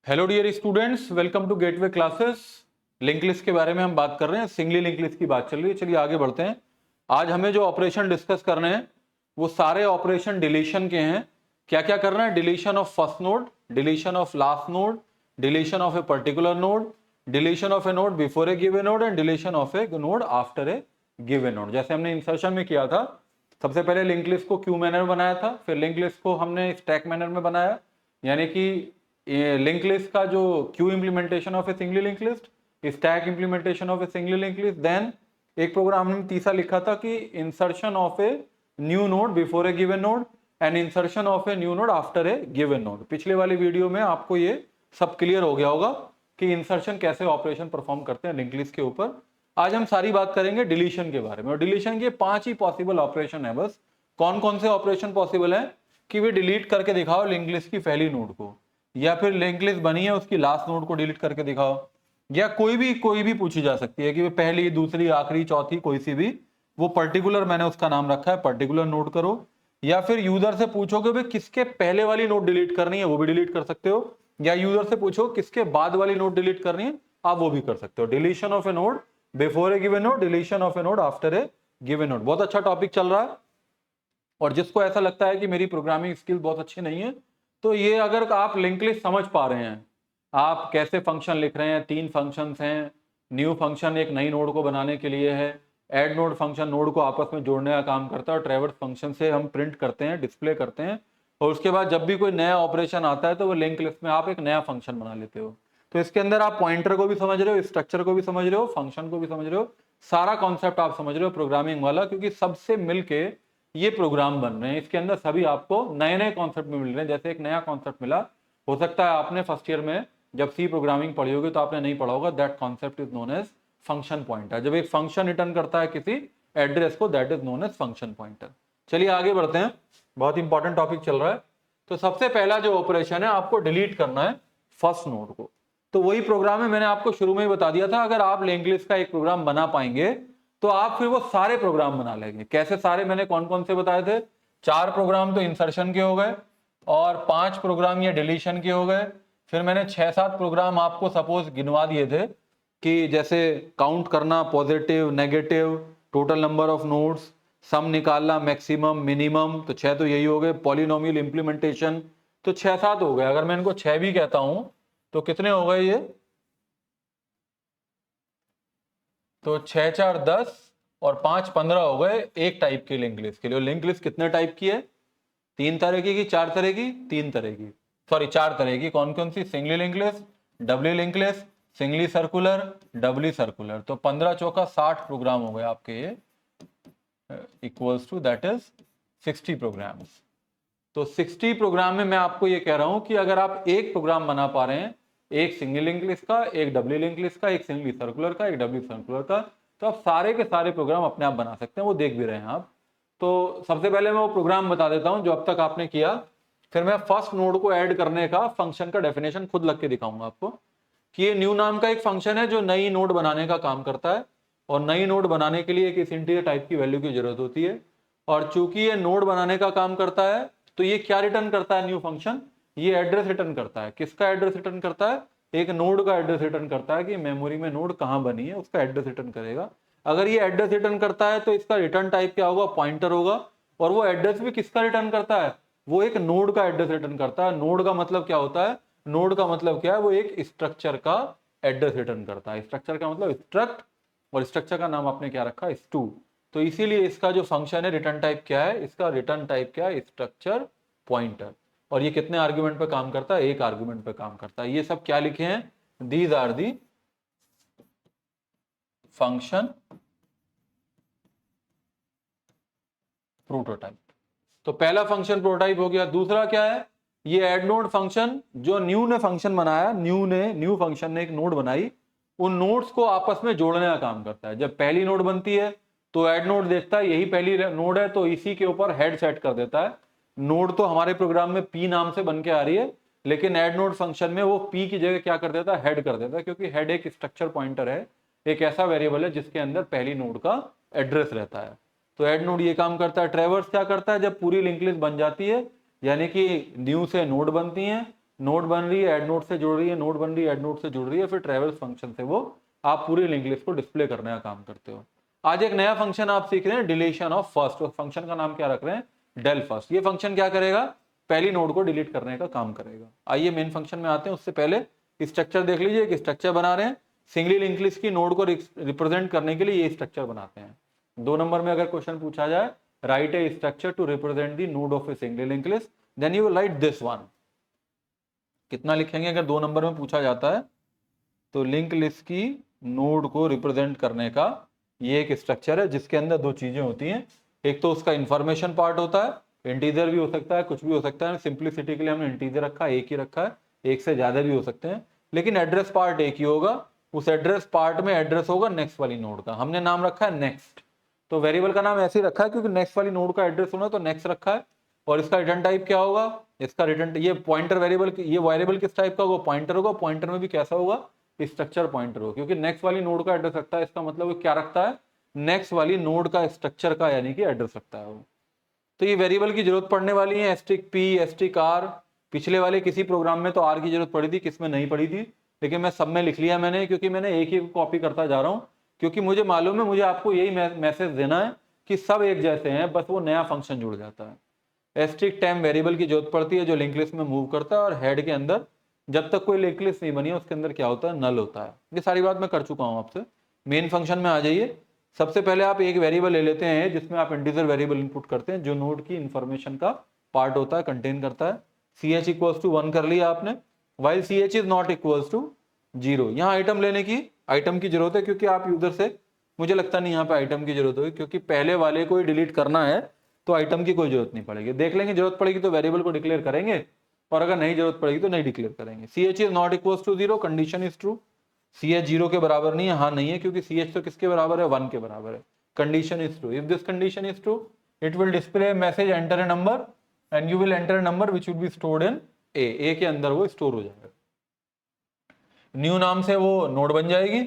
Hello dear students, welcome to Gateway Classes. Link list के बारे में हम बात कर रहे हैं। सिंगली लिंक लिस्ट की बात चल रही है। चलिए आगे बढ़ते हैं। आज हमें जो ऑपरेशन डिस्कस करने हैं वो सारे ऑपरेशन डिलीशन के हैं। क्या क्या करना है? Deletion of first node, deletion of last node, deletion of A particular node, deletion of A node before a given node and deletion of A node after a given node. जैसे हमने insertion में किया था, सबसे पहले link list को Q manner बनाया था, फिर लिंक लिस्ट को हमने स्टैक मैनर में बनाया, यानी कि लिंक लिस्ट का जो queue implementation of a singly link list, stack implementation of a singly link list. Then एक प्रोग्राम हमने तीसरा लिखा था कि insertion of a new node before a given node and insertion of a new node after a given node. पिछले वाली video में आपको ये सब क्लियर हो गया होगा कि इंसर्शन कैसे ऑपरेशन परफॉर्म करते हैं लिंक लिस्ट के ऊपर। आज हम सारी बात करेंगे डिलीशन के बारे में, और डिलीशन के 5 ही पॉसिबल ऑपरेशन है बस। कौन कौन से ऑपरेशन पॉसिबल है? कि वे डिलीट करके दिखाओ लिंक लिस्ट की पहली नोड को, या फिर लिंक लिस्ट बनी है उसकी लास्ट नोड को डिलीट करके दिखाओ, या कोई भी पूछी जा सकती है कि वे पहली, दूसरी, आखिरी, चौथी, कोई सी भी, वो पर्टिकुलर मैंने उसका नाम रखा है पर्टिकुलर नोड करो। या फिर यूजर से पूछोगे भाई किसके पहले वाली नोड डिलीट करनी है, वो भी डिलीट कर सकते हो। या यूजर से पूछो किसके बाद वाली नोड डिलीट करनी है, आप वो भी कर सकते हो। Deletion of A node before a given node, deletion of A node after a given node. बहुत अच्छा टॉपिक चल रहा है। और जिसको ऐसा लगता है कि मेरी प्रोग्रामिंग स्किल बहुत अच्छी नहीं है, तो ये अगर आप लिंक लिस्ट समझ पा रहे हैं, आप कैसे फंक्शन लिख रहे हैं, 3 फंक्शंस हैं। न्यू फंक्शन एक नई नोड को बनाने के लिए है, ऐड नोड फंक्शन नोड को आपस में जोड़ने का काम करता है, और ट्रैवर्स फंक्शन से हम प्रिंट करते हैं, डिस्प्ले करते हैं। और उसके बाद जब भी कोई नया ऑपरेशन आता है तो वो लिंक लिस्ट में आप एक नया फंक्शन बना लेते हो। तो इसके अंदर आप पॉइंटर को भी समझ रहे हो, स्ट्रक्चर को भी समझ रहे हो, फंक्शन को भी समझ रहे हो, सारा कॉन्सेप्ट आप समझ रहे हो प्रोग्रामिंग वाला, क्योंकि सबसे मिलके ये प्रोग्राम बन रहे हैं। इसके अंदर सभी आपको नए नए कॉन्सेप्ट में मिल रहे हैं। जैसे एक नया कॉन्सेप्ट मिला, हो सकता है आपने फर्स्ट ईयर में जब सी प्रोग्रामिंग पढ़ी होगी तो आपने नहीं पढ़ा होगा, that concept is known as function pointer. जब एक फंक्शन रिटर्न करता है किसी एड्रेस को, that is known as function pointer. चलिए आगे बढ़ते हैं, बहुत इंपॉर्टेंट टॉपिक चल रहा है। तो सबसे पहला जो ऑपरेशन है, आपको डिलीट करना है फर्स्ट नोड को। तो वही प्रोग्राम है, मैंने आपको शुरू में ही बता दिया था, अगर आप लिंक लिस्ट का एक प्रोग्राम बना पाएंगे तो आप फिर वो सारे प्रोग्राम बना लेंगे। कैसे सारे? मैंने कौन कौन से बताए थे? 4 प्रोग्राम तो इंसर्शन के हो गए, और 5 प्रोग्राम ये डिलीशन के हो गए। फिर मैंने 6-7 प्रोग्राम आपको सपोज गिनवा दिए थे, कि जैसे काउंट करना, positive, negative, total number of nodes, sum निकालना, मैक्सिमम, मिनिमम, तो 6 तो यही हो गए। पॉलिनोमियल इंप्लीमेंटेशन, तो 6-7 हो गए। अगर मैं इनको 6 भी कहता हूं तो कितने हो गए ये? तो 6-4 10 और 5 15 हो गए एक टाइप के लिंक लिस्ट के लिए। लिंक लिस्ट कितने टाइप की है? 3 तरह की 4 तरह की? 3 तरह की, सॉरी 4 तरह की। कौन कौन सी? Singly link list, doubly link list, singly circular, doubly circular. तो 15 चौका 60 प्रोग्राम हो गए आपके ये, equals to that is 60 programs. तो 60 प्रोग्राम में मैं आपको ये कह रहा हूं कि अगर आप एक प्रोग्राम बना पा रहे हैं, एक सिंगल लिंक लिस्ट का, एक डबली लिंक लिस्ट का, एक सिंगली सर्कुलर का, एक डबली सर्कुलर का, तो आप सारे के सारे प्रोग्राम अपने आप बना सकते हैं। वो देख भी रहे हैं आप। तो सबसे पहले मैं वो प्रोग्राम बता देता हूं जो अब तक आपने किया, फिर मैं फर्स्ट नोड को ऐड करने का फंक्शन का डेफिनेशन खुद लग के दिखाऊंगा आपको, कि ये न्यू नाम का एक फंक्शन है जो नई नोड बनाने का काम करता है। और नई नोड बनाने के लिए एक इंटीजर टाइप की वैल्यू की जरूरत होती है। और चूंकि ये नोड बनाने का काम करता है, तो ये क्या रिटर्न करता है? न्यू फंक्शन ये एड्रेस रिटर्न करता है। किसका एड्रेस रिटर्न करता है? एक नोड का एड्रेस रिटर्न करता है, कि मेमोरी में नोड कहां बनी है उसका एड्रेस रिटर्न करेगा। अगर ये एड्रेस रिटर्न करता है तो इसका रिटर्न टाइप क्या होगा? पॉइंटर होगा। और वो एड्रेस भी किसका रिटर्न करता है? वो एक नोड का एड्रेस रिटर्न करता है। नोड का मतलब क्या होता है? नोड का मतलब क्या है? वो एक स्ट्रक्चर का एड्रेस रिटर्न करता है। स्ट्रक्चर का मतलब स्ट्रक्ट, और स्ट्रक्चर का नाम आपने क्या रखा? स्टू। तो इसीलिए इसका जो फंक्शन है रिटर्न टाइप क्या है? इसका रिटर्न टाइप क्या है? Structure pointer. और ये कितने आर्गुमेंट पे काम करता है? एक आर्गुमेंट पे काम करता है। ये सब क्या लिखे हैं? These are the function prototype. तो पहला फंक्शन प्रोटोटाइप हो गया। दूसरा क्या है? ये ऐड नोड फंक्शन, जो न्यू ने फंक्शन बनाया, न्यू फंक्शन ने एक नोड बनाई, उन नोड्स को आपस में जोड़ने का काम करता है। जब पहली नोड बनती है तो ऐड नोड देखता है यही पहली नोड है, तो इसी के ऊपर हेड सेट कर देता है। नोड तो हमारे प्रोग्राम में पी नाम से बन के आ रही है, लेकिन ऐड नोड फंक्शन में वो पी की जगह क्या कर देता है? हेड कर देता है, क्योंकि हेड एक स्ट्रक्चर पॉइंटर है, एक ऐसा वेरिएबल है जिसके अंदर पहली नोड का एड्रेस रहता है। तो ऐड नोड ये काम करता है। ट्रैवर्स क्या करता है? जब पूरी लिंक लिस्ट बन जाती है, यानी कि न्यू से नोड बनती हैं, नोड बन रही है, ऐड नोड से जुड़ रही है, नोड बन रही है, ऐड नोड से जुड़ रही है, फिर ट्रेवल्स फंक्शन से वो आप पूरी लिंक लिस्ट को डिस्प्ले करने का काम करते हो। आज एक नया फंक्शन आप सीख रहे हैं, डिलीशन ऑफ फर्स्ट। तो फंक्शन का नाम क्या रख रहे हैं, डेल फर्स्ट। ये फंक्शन क्या करेगा, पहली नोड को डिलीट करने का काम करेगा। आइए मेन फंक्शन में आते हैं, उससे पहले स्ट्रक्चर देख लीजिए। एक स्ट्रक्चर बना रहे हैं, सिंगली लिंक लिस्ट की नोड को रिप्रेजेंट करने के लिए ये स्ट्रक्चर बनाते हैं। 2 नंबर में अगर क्वेश्चन पूछा जाए, write a structure to represent the node of a singly link list, then you will write this one. कितना लिखेंगे अगर 2 नंबर में पूछा जाता है, तो लिंक लिस्ट की नोड को रिप्रेजेंट करने का ये एक स्ट्रक्चर है जिसके अंदर 2 चीजें होती हैं। एक तो उसका इंफॉर्मेशन पार्ट होता है, इंटीजर भी हो सकता है, कुछ भी हो सकता है। सिंप्लिसिटी के लिए हमने इंटीजर रखा, एक ही रखा है, एक से ज्यादा भी हो सकते हैं, लेकिन एड्रेस पार्ट एक ही होगा। उस एड्रेस पार्ट में एड्रेस होगा नेक्स्ट वाली नोड का, हमने नाम रखा है नेक्स्ट। तो वेरिएबल का नाम ऐसे ही रखा है क्योंकि नेक्स्ट वाली नोड का एड्रेस होना, तो नेक्स्ट रखा है। और इसका रिटर्न टाइप क्या होगा, इसका रिटर्न, ये पॉइंटर वेरिएबल, ये वेरिएबल किस टाइप का होगा, पॉइंटर होगा। पॉइंटर में भी कैसा होगा, स्ट्रक्चर पॉइंटर होगा, क्योंकि नेक्स्ट वाली नोड का एड्रेस रखता है, इसका मतलब वो क्या रखता है, नेक्स्ट वाली नोड का स्ट्रक्चर का यानी कि एड्रेस रखता है वो। तो ये वेरिएबल की जरूरत पड़ने वाली है, एस्ट्रिक पी, एस्ट्रिक आर। पिछले वाले किसी प्रोग्राम में तो आर की जरूरत पड़ी थी, किसमें नहीं पड़ी थी, लेकिन मैं सब में लिख लिया मैंने, क्योंकि मैंने एक ही कॉपी करता जा रहा हूँ, क्योंकि मुझे मालूम है मुझे आपको यही मैसेज देना है कि सब एक जैसे हैं, बस वो नया फंक्शन जुड़ जाता है। एस्ट्रिक टाइम वेरिएबल की जरूरत पड़ती है जो लिंक लिस्ट में मूव करता है, और हेड के अंदर जब तक कोई लिंक लिस्ट नहीं बनी है उसके अंदर क्या होता है, नल होता है। ये सारी बात मैं कर चुका हूँ आपसे। मेन फंक्शन में आ जाइए। सबसे पहले आप एक वेरिएबल ले लेते हैं जिसमें आप इंटीजर वेरिएबल इनपुट करते हैं, जो नोड की इंफॉर्मेशन का पार्ट होता है, कंटेन करता है। सी एच इक्वल्स टू 1 कर लिया आपने, while C H is not equals to 0। यहाँ आइटम लेने की, आइटम की जरूरत है, क्योंकि आप यूजर से, मुझे लगता नहीं यहाँ पे आइटम की जरूरत होगी, क्योंकि पहले वाले को ही डिलीट करना है, तो आइटम की कोई जरूरत नहीं पड़ेगी। देख लेंगे जरूरत पड़ेगी तो वेरिएबल को डिक्लेयर करेंगे, और अगर नहीं जरूरत पड़ेगी तो नहीं डिक्लेयर करेंगे। C H is not equals to 0, condition is true. C H 0 के बराबर नहीं है, हाँ नहीं है, क्योंकि सी एच तो किसके बराबर है, 1 के बराबर है। Condition is true. If this condition is true, it will display message enter a number and you will enter a number which will be stored in a के अंदर वो स्टोर हो जाएगा। न्यू नाम से वो नोड बन जाएगी,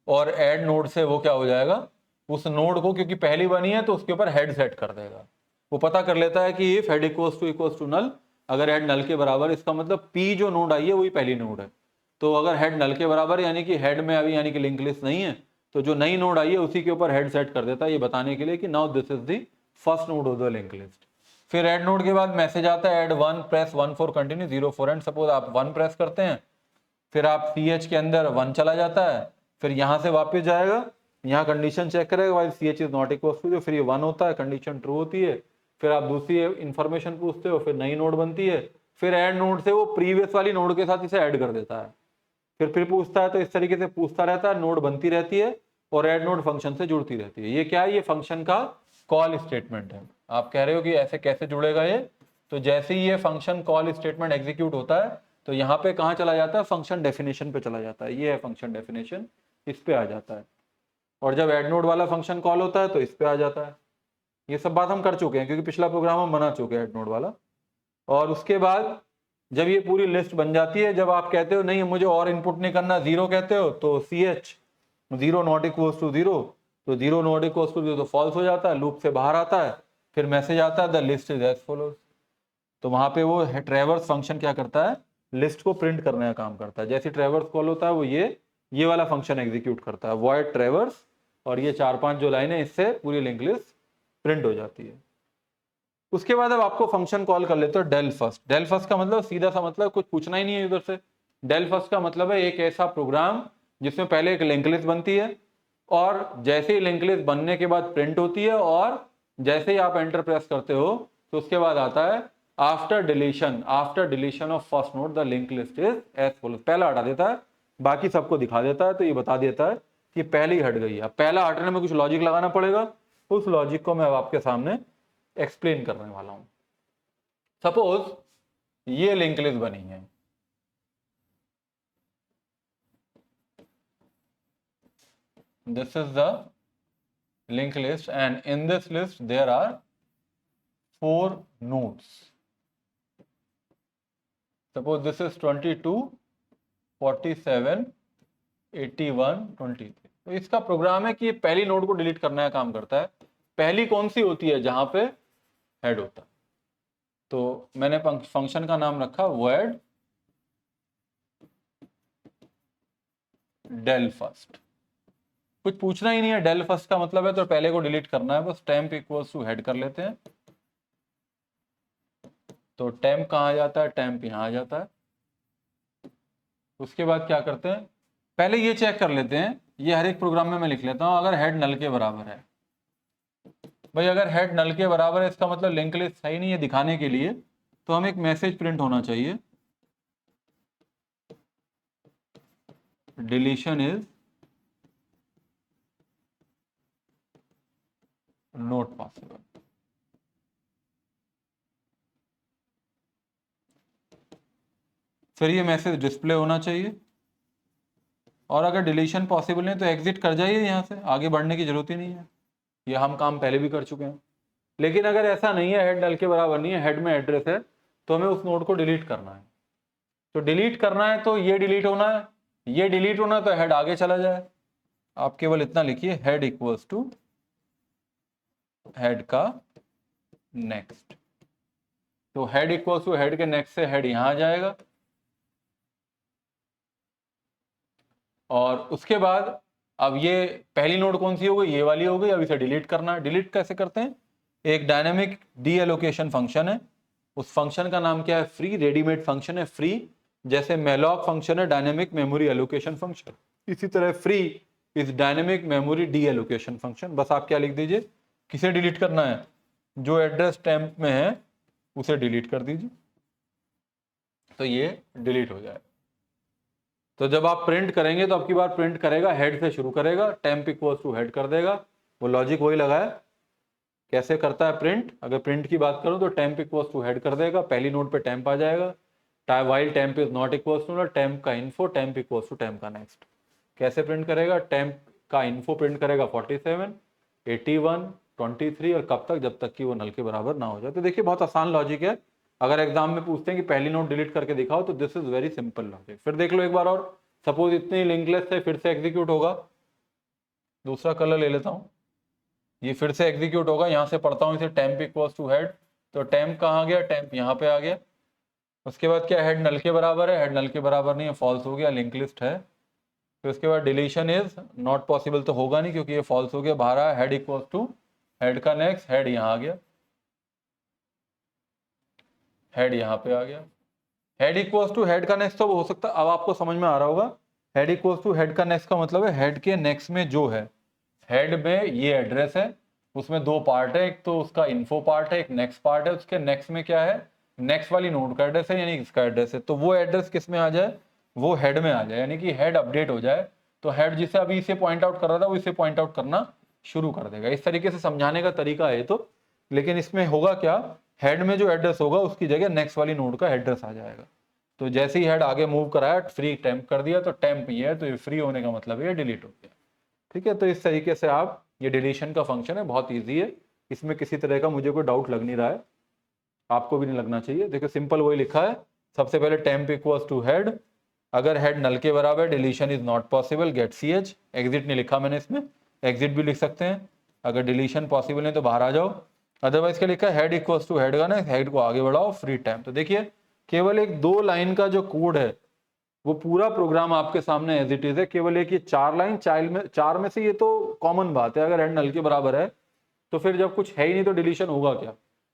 और ऐड नोड से वो क्या हो जाएगा, उस नोड को, क्योंकि पहली बनी है तो उसके ऊपर हेड सेट कर देगा। वो पता कर लेता है कि if head equals to null, अगर हेड नल के बराबर, इसका मतलब पी जो नोड आई है वही पहली नोड है। तो अगर हेड नल के बराबर यानी कि हेड में अभी यानी कि लिंक लिस्ट नहीं है, तो जो नई नोड आई है उसी के ऊपर हेड सेट कर देता है, ये बताने के लिए कि now this is the first node of the link list. फिर ऐड नोड के बाद मैसेज आता है add 1 press 1 for continue 0 4 and. Suppose आप 1 प्रेस करते हैं, फिर आप सी एच के अंदर 1 चला जाता है, फिर यहां से वापस जाएगा, यहाँ कंडीशन चेक करेगा, while C H is not equal to, फिर ये 1 होता है, कंडीशन ट्रू होती है। फिर आप दूसरी इंफॉर्मेशन पूछते हो, फिर नई नोड बनती है। फिर ऐड नोड से वो प्रीवियस वाली नोड के साथ इसे ऐड कर देता है, फिर पूछता है, तो इस तरीके से पूछता रहता है, नोड बनती रहती है और ऐड नोड फंक्शन से जुड़ती रहती है। ये क्या है, ये फंक्शन का कॉल स्टेटमेंट है। आप कह रहे हो कि ऐसे कैसे जुड़ेगा ये, तो जैसे ही ये फंक्शन कॉल स्टेटमेंट एग्जीक्यूट होता है, तो यहाँ पे कहाँ चला जाता है, फंक्शन डेफिनेशन पे चला जाता है। ये है फंक्शन डेफिनेशन, इस पे आ जाता है। और जब ऐड नोड वाला फंक्शन कॉल होता है तो इस पे आ जाता है। ये सब बात हम कर चुके हैं, क्योंकि पिछला प्रोग्राम हम बना चुके हैं ऐड नोड वाला। और उसके बाद जब ये पूरी लिस्ट बन जाती है, जब आप कहते हो नहीं मुझे और इनपुट नहीं करना, 0 कहते हो, तो C H 0 not equals to 0, तो 0 नॉट इक्वल्स टू 0 तो फॉल्स हो जाता है, लूप से बाहर आता है। फिर मैसेज आता है the list is as follows. तो वहां पे वो ट्रैवर्स फंक्शन क्या करता है, लिस्ट को प्रिंट करने का काम करता है। जैसे ट्रैवर्स कॉल होता है वो ये वाला फंक्शन एग्जीक्यूट करता है, वॉइड ट्रैवर्स, और ये 4-5 जो लाइन है इससे पूरी लिंक लिस्ट प्रिंट हो जाती है। उसके बाद अब आपको फंक्शन कॉल कर लेते हो डेल फर्स्ट। डेल फर्स्ट का मतलब सीधा सा मतलब कुछ पूछना ही नहीं है उधर से। डेल फर्स्ट का मतलब है एक ऐसा प्रोग्राम जिसमें पहले एक लिंक लिस्ट बनती है, और जैसे ही लिंक लिस्ट बनने के बाद प्रिंट होती है, और जैसे ही आप एंटर प्रेस करते हो तो उसके बाद आता है after deletion of first node the link list is as follows. पहला हटा देता है, बाकी सबको दिखा देता है, तो ये बता देता है कि पहले ही हट गई है। पहला हटने में कुछ लॉजिक लगाना पड़ेगा, उस लॉजिक को मैं अब आपके सामने एक्सप्लेन करने वाला हूं। सपोज ये लिंक लिस्ट बनी है, this is the link list and in this list there are 4 nodes. Suppose this is 22, 47, 81, 23। तो इसका प्रोग्राम है कि ये पहली नोड को डिलीट करने का काम करता है। पहली कौन सी होती है, जहां पे हेड होता है। तो मैंने फंक्शन का नाम रखा void डेल फर्स्ट। कुछ पूछना ही नहीं है, डेल फर्स्ट का मतलब है तो पहले को डिलीट करना है बस। टेम्प इक्वल्स टू हेड कर लेते हैं, तो टेम्प कहाँ आ जाता है, टेम्प यहाँ आ जाता है। उसके बाद क्या करते हैं, पहले ये चेक कर लेते हैं, ये हर एक प्रोग्राम में मैं लिख लेता हूं, अगर हेड नल के बराबर है, भाई अगर हेड नल के बराबर है इसका मतलब लिंक लिस्ट सही नहीं है दिखाने के लिए, तो हमें एक मैसेज प्रिंट होना चाहिए, डिलीशन इज नॉट पॉसिबल। फिर ये मैसेज डिस्प्ले होना चाहिए, और अगर डिलीशन पॉसिबल नहीं तो एग्जिट कर जाइए यहाँ से, आगे बढ़ने की जरूरत ही नहीं है, ये हम काम पहले भी कर चुके हैं। लेकिन अगर ऐसा नहीं है, हेड नल के बराबर नहीं है, हेड में एड्रेस है, तो हमें उस नोड को डिलीट करना है। तो डिलीट करना है तो ये डिलीट होना है, ये डिलीट होना है तो हेड आगे चला जाए। आप केवल इतना लिखिए, हेड इक्वल्स टू हेड का नेक्स्ट। तो हेड इक्वल्स टू हेड के नेक्स्ट से हेड यहां आ जाएगा, और उसके बाद अब ये पहली नोड कौन सी हो गई, ये वाली हो गई। अब इसे डिलीट करना है। डिलीट कैसे करते हैं, एक डायनेमिक डी एलोकेशन फंक्शन है, उस फंक्शन का नाम क्या है, फ्री। रेडीमेड फंक्शन है फ्री, जैसे मेलॉक फंक्शन है डायनेमिक मेमोरी एलोकेशन फंक्शन, इसी तरह free is dynamic memory D allocation function. बस आप क्या लिख दीजिए, किसे डिलीट करना है, जो एड्रेस टेम्प में है उसे डिलीट कर दीजिए, तो ये डिलीट हो जाए। तो जब आप प्रिंट करेंगे तो आपकी बार प्रिंट करेगा, हेड से शुरू करेगा, टेम्प इक्वल्स टू हेड कर देगा, वो लॉजिक वही लगा है। कैसे करता है प्रिंट, अगर प्रिंट की बात करूं तो टेम्प इक्वल्स टू हेड कर देगा, पहली नोड पे टेम्प आ जाएगा, while temp is not equals to temp का info, temp equals to temp का नेक्स्ट। कैसे प्रिंट करेगा, टेम्प का इन्फो प्रिंट करेगा 47, 81, 23, और कब तक, जब तक कि वो नल के बराबर ना हो जाए। तो देखिए बहुत आसान लॉजिक है। अगर एग्जाम में पूछते हैं कि पहली नोड डिलीट करके दिखाओ, तो this is very simple logic. फिर देख लो एक बार और, सपोज इतनी लिंकलेस है, फिर से एग्जीक्यूट होगा, दूसरा कलर ले लेता हूं, ये फिर से एग्जीक्यूट होगा, यहां से पढ़ता हूं इसे, टेम्प इक्वल्स टू हेड, तो टेम्प कहाँ गया, टेम्प यहाँ पे आ गया। उसके बाद क्या, हेड नल के बराबर है, हेड नल के बराबर नहीं है, फॉल्स हो गया, लिंक लिस्ट है। फिर उसके बाद डिलीशन इज नॉट पॉसिबल, तो होगा नहीं क्योंकि ये फॉल्स हो गया, बाहर आया, हेड इक्वल्स टू हेड का नेक्स्ट, हेड यहाँ आ गया, हेड यहाँ पे आ गया। हेड इक्वल्स टू हेड का नेक्स्ट तो हो सकता है, अब आपको समझ में आ रहा होगा, हेड इक्वल्स टू हेड का नेक्स्ट का मतलब है हेड के नेक्स्ट में जो है, हेड में ये एड्रेस है, उसमें दो पार्ट है, एक तो उसका इन्फो पार्ट है, एक नेक्स्ट पार्ट है, उसके नेक्स्ट में क्या है, नेक्स्ट वाली नोड का एड्रेस है, यानी इसका एड्रेस है, तो वो एड्रेस किस में आ जाए, वो हेड में आ जाए, यानी कि हेड अपडेट हो जाए, तो हेड जिसे अभी इसे पॉइंट आउट कर रहा था वो इसे पॉइंट आउट करना शुरू कर देगा। इस तरीके से समझाने का तरीका है तो, लेकिन इसमें होगा क्या, हेड में जो एड्रेस होगा उसकी जगह नेक्स्ट वाली नोड का एड्रेस आ जाएगा। तो जैसे ही हेड आगे मूव कराया, फ्री टेम्प कर दिया, तो टेम्प ये है, तो ये फ्री होने का मतलब ये डिलीट हो गया। ठीक है, तो इस तरीके से आप, ये डिलीशन का फंक्शन है, बहुत इजी है, इसमें किसी तरह का मुझे कोई डाउट लग नहीं रहा है, आपको भी नहीं लगना चाहिए। देखो सिंपल वही लिखा है, सबसे पहले टेम्प इक्वल्स टू हेड, अगर हेड नल के बराबर, deletion is not possible, get C H, exit नहीं लिखा मैंने इसमें, एग्जिट भी लिख सकते हैं, अगर डिलीशन पॉसिबल नहीं तो बाहर आ जाओ, अदरवाइज क्या लिखा है, हेड इक्वल्स टू हेड का ना, हेड को आगे बढ़ाओ, फ्री टाइम। तो देखिए केवल एक 2 लाइन का जो कोड है वो पूरा प्रोग्राम आपके सामने एज इट इज है, केवल एक ये 4 लाइन, चार में से ये तो कॉमन बात है, अगर हेड नल के बराबर है तो फिर जब कुछ है ही नहीं तो डिलीशन होगा क्या,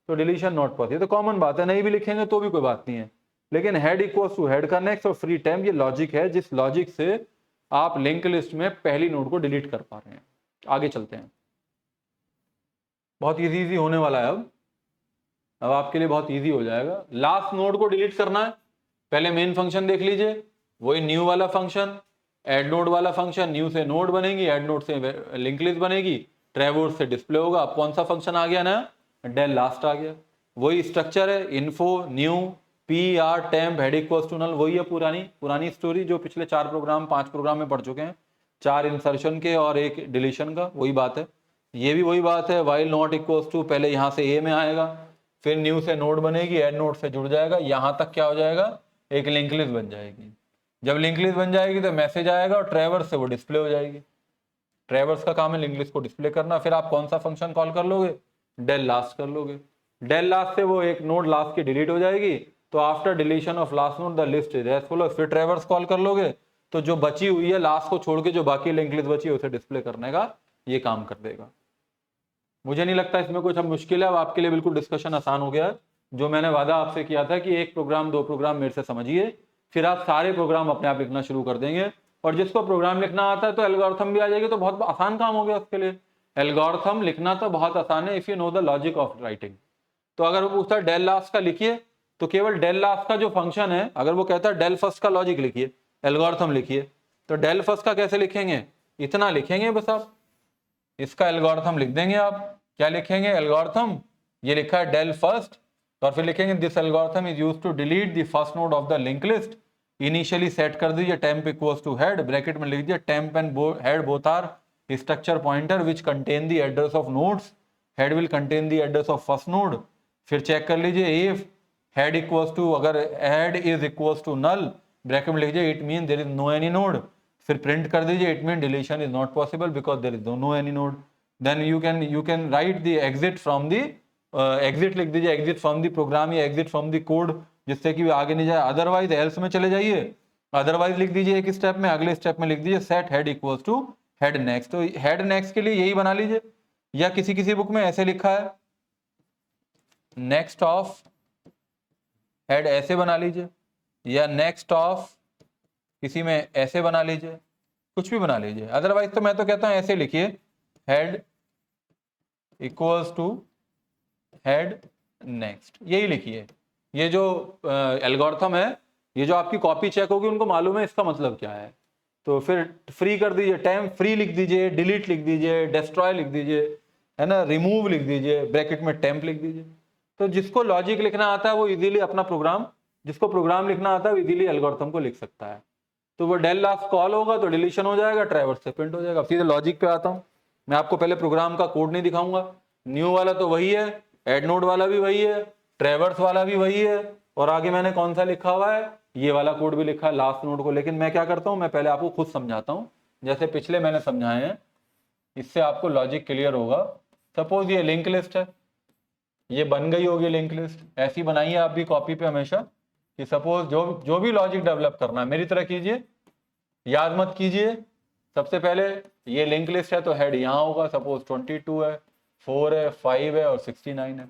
तो डिलीशन नॉट पॉसिबल, तो कॉमन बात है, नहीं भी लिखेंगे तो भी कोई बात नहीं है। लेकिन हेड इक्वल्स टू हेड का नेक्स्ट और फ्री टाइम, ये लॉजिक है जिस लॉजिक से आप लिंक लिस्ट में पहली नोड को डिलीट कर पा रहे हैं। आगे चलते हैं, बहुत इजी होने वाला है अब आपके लिए बहुत इजी हो जाएगा। लास्ट नोड को डिलीट करना है, पहले मेन फंक्शन देख लीजिए, वही न्यू वाला फंक्शन, एड नोड वाला फंक्शन, न्यू से नोड बनेगी, एड नोड से लिंक लिस्ट बनेगी, ट्रेवर्स से डिस्प्ले होगा। अब कौन सा फंक्शन आ गया ना, डेल लास्ट आ गया, वही स्ट्रक्चर है, info new P R temp head equals to null, वही है पुरानी स्टोरी जो पिछले 5 प्रोग्राम में पढ़ चुके हैं, 4 इंसर्शन के और 1 डिलीशन का, वही बात है। ये भी वही बात है, वाइल नॉट इक्वल्स टू, पहले यहाँ से ए में आएगा, फिर न्यू से नोड बनेगी, एड नोड से जुड़ जाएगा, यहाँ तक क्या हो जाएगा, एक लिंक लिस्ट बन जाएगी। जब लिंक लिस्ट बन जाएगी तो मैसेज आएगा और ट्रेवर्स से वो डिस्प्ले हो जाएगी। ट्रेवर्स का काम है लिंक लिस्ट को डिस्प्ले करना। फिर आप कौन सा फंक्शन कॉल कर लोगे, डेल लास्ट कर लोगे, डेल लास्ट से वो एक नोड लास्ट की डिलीट हो जाएगी, तो after deletion of last node the list is as follows. फिर ट्रेवर्स कॉल कर लोगे, तो जो बची हुई है लास्ट को छोड़ के जो बाकी लिंक लिस्ट बची है उसे डिस्प्ले करने का ये काम कर देगा। मुझे नहीं लगता इसमें कुछ अब मुश्किल है, अब आपके लिए बिल्कुल डिस्कशन आसान हो गया है। जो मैंने वादा आपसे किया था कि एक प्रोग्राम 2 प्रोग्राम मेरे से समझिए, फिर आप सारे प्रोग्राम अपने आप लिखना शुरू कर देंगे। और जिसको प्रोग्राम लिखना आता है तो एल्गोरिथम भी आ जाएगी, तो बहुत आसान काम हो गया उसके लिए। एल्गोरिथम लिखना तो बहुत आसान है if you know the logic of writing. तो अगर वो पूछता है डेल लास्ट का लिखिए, तो केवल डेल लास्ट का जो फंक्शन है, अगर वो कहता है डेल फर्स्ट का लॉजिक लिखिए, एल्गोरिथम लिखिए, तो डेल फर्स्ट का कैसे लिखेंगे, इतना लिखेंगे बस आप, इसका एल्गोरिथम लिख देंगे आप। क्या लिखेंगे, एल्गोरिथम, ये लिखा है डेल फर्स्ट, और फिर लिखेंगे this algorithm is used to delete the first node of the link list. Initially set कर दीजिए temp equals to head, bracket में लिख दीजिए temp and head both are structure pointer which contain the address of nodes, head will contain the address of first node. फिर check कर लीजिए if head equals to, अगर head is equals to null, bracket में लिख दीजिए it mean there is no any node. फिर print कर दीजिए it mean deletion is not possible because there is no any node. Then you can write the exit from the exit लिख दीजिए, exit from the program या exit from the code, जिससे कि आगे नहीं जाए। अदरवाइज एल्स में चले जाइए, अदरवाइज लिख दीजिए एक स्टेप में, अगले स्टेप में लिख दीजिए set head equals to head next. तो हेड नेक्स्ट के लिए यही बना लीजिए, या किसी किसी बुक में ऐसे लिखा है नेक्स्ट ऑफ हेड, ऐसे बना लीजिए, या नेक्स्ट ऑफ किसी में ऐसे बना लीजिए, कुछ भी बना लीजिए। अदरवाइज तो मैं तो कहता हूं ऐसे लिखिए head equals to head next, यही लिखिए। ये जो एल्गोरिथम है, ये जो आपकी कॉपी चेक होगी उनको मालूम है इसका मतलब क्या है। तो फिर फ्री कर दीजिए, टेम्प फ्री लिख दीजिए, डिलीट लिख दीजिए, डिस्ट्रॉय लिख दीजिए, है ना, रिमूव लिख दीजिए, ब्रैकेट में टेम्प लिख दीजिए। तो जिसको लॉजिक लिखना आता है वो इजीली अपना प्रोग्राम, जिसको प्रोग्राम लिखना आता है वो इजीली एल्गोरिथम को लिख सकता है। तो वो डेल लास्ट कॉल होगा तो डिलीशन हो जाएगा, ट्रैवर्स से प्रिंट हो जाएगा। सीधे लॉजिक पे आता हूं मैं, आपको पहले प्रोग्राम का कोड नहीं दिखाऊंगा, न्यू वाला तो वही है, एड नोड वाला भी वही है, ट्रैवर्स वाला भी वही है, और आगे मैंने कौन सा लिखा हुआ है, ये वाला कोड भी लिखा है लास्ट नोड को। लेकिन मैं क्या करता हूं, मैं पहले आपको खुद समझाता हूं, जैसे पिछले मैंने समझाए हैं, इससे आपको लॉजिक क्लियर होगा। सपोज ये लिंक लिस्ट है, ये बन गई होगी लिंक लिस्ट, ऐसी बनाइए आप भी कॉपी पे हमेशा, कि सपोज जो भी लॉजिक डेवलप करना है मेरी तरह कीजिए, याद मत कीजिए। सबसे पहले ये लिंक लिस्ट है तो हेड यहाँ होगा, सपोज 22 है, 4 है, 5 है और 69 है।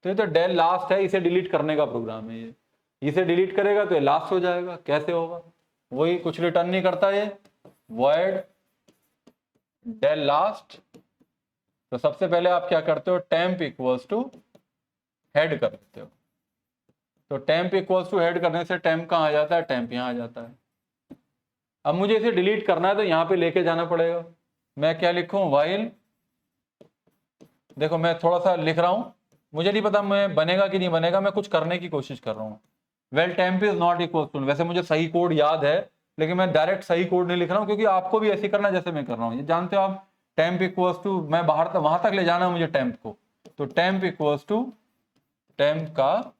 तो ये तो डेल लास्ट है, इसे डिलीट करने का प्रोग्राम है ये, इसे डिलीट करेगा तो ये लास्ट हो जाएगा। कैसे होगा, वही, कुछ रिटर्न नहीं करता ये, वॉइड डेल लास्ट। तो सबसे पहले आप क्या करते हो, टेम्प इक्वल्स टू हेड कर देते हो। तो टेम्प इक्वल्स टू हेड करने से टेम्प कहाँ आ जाता है, टेम्प यहाँ आ जाता है। अब मुझे इसे डिलीट करना है तो यहाँ पे लेके जाना पड़ेगा। मैं क्या लिखूं, वाइल, देखो मैं थोड़ा सा लिख रहा हूं, मुझे नहीं पता मैं बनेगा कि नहीं बनेगा, मैं कुछ करने की कोशिश कर रहा हूँ। Well temp is not equal to, वैसे मुझे सही कोड याद है लेकिन मैं डायरेक्ट सही कोड नहीं लिख रहा हूँ, क्योंकि आपको भी ऐसे करना जैसे मैं कर रहा हूँ। ये जानते हो आप, टेम्प इक्वल्स टू, मैं बाहर तक वहां तक ले जाना है मुझे टेम्प को, तो टेम्प इक्वल्स टू टेम्प का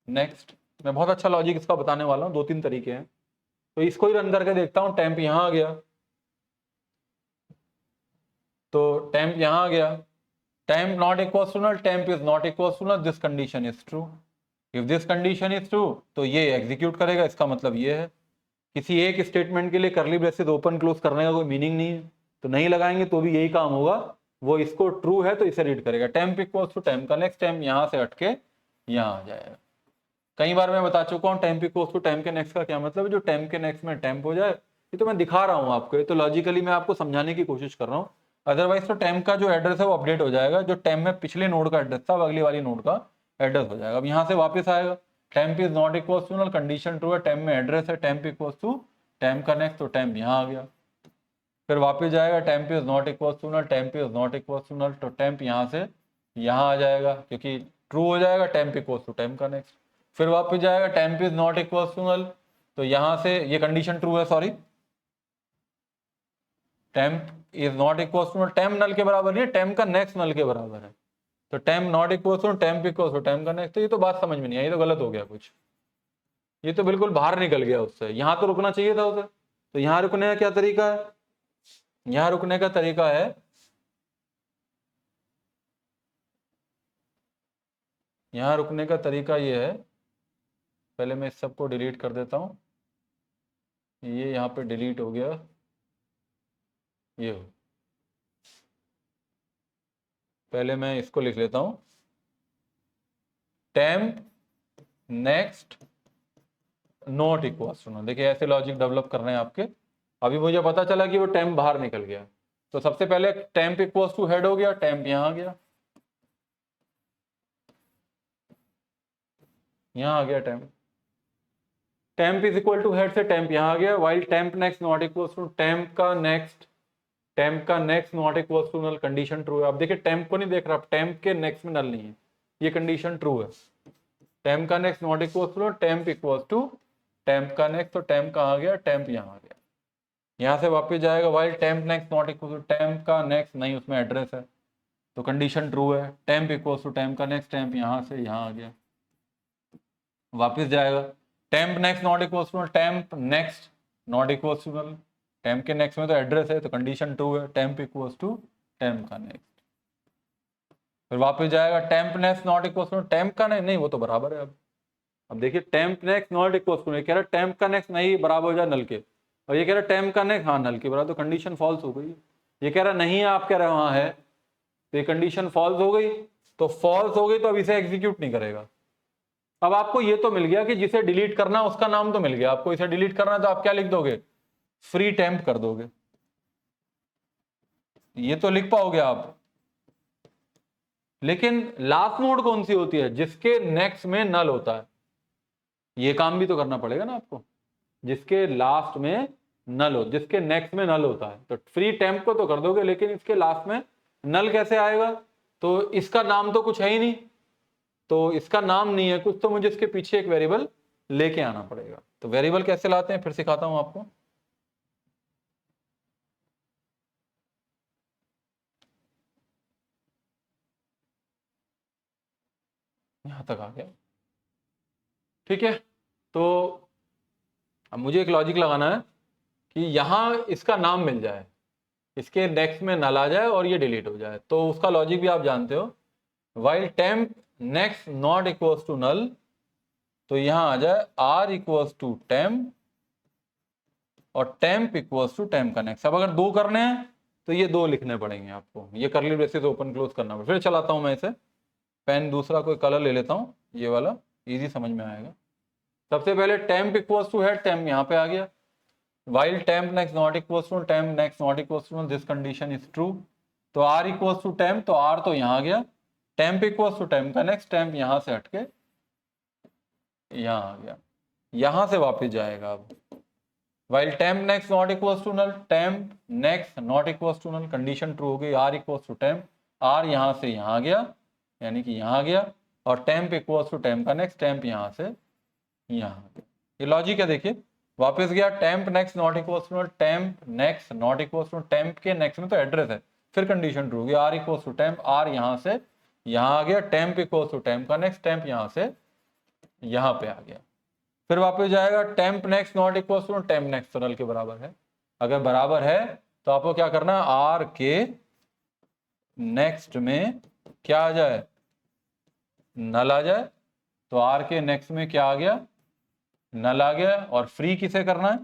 नेक्स्ट। मैं बहुत अच्छा लॉजिक इसका बताने वाला हूँ, 2-3 तरीके हैं। तो इसको ही रन करके देखता हूँ, टेम्प यहाँ आ गया, तो टेम्प यहाँ आ गया, temp not equals to null, temp is not equals to null, this condition is true. If this condition is true तो ये एग्जीक्यूट करेगा, इसका मतलब ये है। किसी एक स्टेटमेंट के लिए करली ब्रेसेस ओपन क्लोज करने का कोई मीनिंग नहीं है, तो नहीं लगाएंगे तो भी यही काम होगा। वो इसको ट्रू है तो इसे रीड करेगा, टेम्प इक्वल्स टू टेम्प का नेक्स्ट, टेम्प यहाँ से हटके यहाँ आ जाएगा। कई बार मैं बता चुका हूँ टेम्प इक्वल्स टू टेम्प के नेक्स्ट का क्या मतलब है, जो टेम्प के नेक्स्ट में टेम्प हो जाए। ये तो मैं दिखा रहा हूँ आपको, ये तो लॉजिकली मैं आपको समझाने की कोशिश कर रहा हूँ। अदरवाइज तो टेम्प का जो एड्रेस है वो अपडेट हो जाएगा, जो टेम्प में पिछले नोड का एड्रेस था अब अगली वाली नोड का एड्रेस हो जाएगा। अब यहाँ से वापस आएगा, temp is not equals to null, condition true है, टेम्प में एड्रेस है, टेम्प इक्वल्स टू टेम्प का नेक्स्ट, तो टेम्प यहाँ आ गया। फिर वापस जाएगा, temp is not equals to null, temp is not equals to null, तो टेम्प यहाँ से यहाँ आ जाएगा, क्योंकि ट्रू हो जाएगा, टेम्प इक्वल्स टू टेम्प का नेक्स्ट। फिर वापस जाएगा, temp is not equals to null, तो यहां से ये कंडीशन ट्रू है, sorry, temp is not equals to null, temp null के बराबर नहीं है, टेम्प का नेक्स्ट नल के बराबर है, तो temp not equals to temp equals to temp का नेक्स्ट। तो ये तो बात समझ में नहीं आई, ये तो गलत हो गया कुछ, ये तो बिल्कुल बाहर निकल गया उससे, यहां तो रुकना चाहिए था उसे। तो यहां रुकने का क्या तरीका है, यहां रुकने का तरीका है, यहां रुकने का तरीका ये है, पहले मैं इस सबको डिलीट कर देता हूं, ये यहाँ पे डिलीट हो गया, ये हो। पहले मैं इसको लिख लेता हूं, temp next not equal to null. देखिए ऐसे लॉजिक डेवलप करने हैं आपके। अभी मुझे पता चला कि वो टेम्प बाहर निकल गया, तो सबसे पहले टेम्प इक्वल टू हेड हो गया, टेम्प यहां आ गया, यहां आ गया temp. Temp is equal to head से टेम्प यहां आ गया, while temp next not equal to temp का next not equal to null, condition true है। अब देखिए टेम्प को नहीं देख रहा, टेम्प के नेक्स्ट में नल नहीं है, ये कंडीशन ट्रू है। टेम्प का next not equal to temp equal to temp का नेक्स्ट, तो टेम्प कहाँ आ गया, टेम्प यहाँ आ गया। यहाँ से वापस जाएगा, while temp next not equal to temp का नेक्स्ट नहीं, उसमें एड्रेस है, तो कंडीशन ट्रू है। टेम्प इक्वल टू टेम्प का नेक्स्ट, टेम्प यहाँ से यहाँ आ गया, वापस जाएगा। Temp next not equal to temp next not equal to null, temp के नेक्स्ट में तो एड्रेस है, तो कंडीशन ट्रू है। टेम्प इक्वल टू टेम्प का नेक्स्ट, फिर वापस जाएगा, temp next not equal to temp का नहीं, वो तो बराबर है। अब देखिए temp next not equal to, कह रहा टेम्प का नेक्स्ट नहीं बराबर हो जाए नल के, और ये कह रहा टेम्प का नेक्स्ट हाँ नल के बराबर, तो कंडीशन फॉल्स हो गई। ये कह रहा नहीं है, आप कह रहे वहां है, तो ये कंडीशन फॉल्स हो गई। तो फॉल्स हो गई तो अब इसे एग्जीक्यूट नहीं करेगा। अब आपको ये तो मिल गया कि जिसे डिलीट करना उसका नाम तो मिल गया आपको, इसे डिलीट करना है तो आप क्या लिख दोगे, फ्री टेम्प कर दोगे, ये तो लिख पाओगे आप। लेकिन लास्ट नोड कौन सी होती है, जिसके नेक्स्ट में नल होता है, ये काम भी तो करना पड़ेगा ना आपको, जिसके लास्ट में नल हो, जिसके नेक्स्ट में नल होता है। तो फ्री टेम्प को तो कर दोगे, लेकिन इसके लास्ट में नल कैसे आएगा, तो इसका नाम तो कुछ है ही नहीं, तो इसका नाम नहीं है कुछ, तो मुझे इसके पीछे एक वेरिएबल लेके आना पड़ेगा। तो वेरिएबल कैसे लाते हैं फिर सिखाता हूं आपको। यहां तक आ गया, ठीक है। तो अब मुझे एक लॉजिक लगाना है कि यहां इसका नाम मिल जाए, इसके नेक्स्ट में नल आ जाए और ये डिलीट हो जाए, तो उसका लॉजिक भी आप जानते हो, while temp next not equals to null, तो यहां आ जाए आर इक्वल्स टू टेम्प और टेम्प इक्वल्स टू टेम्प का नेक्स्ट। अब अगर दो करने हैं तो ये दो लिखने पड़ेंगे आपको, ये करली ब्रेसेस ओपन क्लोज करना पड़ेगा। फिर चलाता हूं मैं इसे, पेन दूसरा कोई कलर ले लेता हूं, ये वाला इजी समझ में आएगा। सबसे पहले temp equals to head, temp यहाँ पे आ गया, while temp next not equals to temp next not equals to this condition is true, तो r equals to temp, तो r तो यहाँ आ गया, temp equals to temp का next, temp यहाँ से हटके यहाँ आ गया, यहाँ से वापस जाएगा। अब while temp next not equals to null, temp next not equals to null, condition true हो गई, r equals to temp, r यहाँ से यहाँ आ गया, यानी कि यहाँ आ गया, और temp equals to temp का next, temp यहाँ से यहाँ आ गया। ये लॉजिक है, देखिए वापस गया, temp next not equals to temp next not equals to temp के नेक्स्ट में तो एड्रेस है, फिर कंडीशन ट्रू होगी, r equals to temp, are यहाँ से यहाँ आ गया, टेम्प इक्वल्स टू टेम्प का नेक्स्ट, टेम्प यहाँ से यहाँ पे आ गया। फिर वापस जाएगा, temp next not equals to temp next null के बराबर है, अगर बराबर है तो आपको क्या करना है, आर के नेक्स्ट में क्या आ जाए, नल आ जाए, तो आर के नेक्स्ट में क्या आ गया, नल आ गया। और फ्री किसे करना है,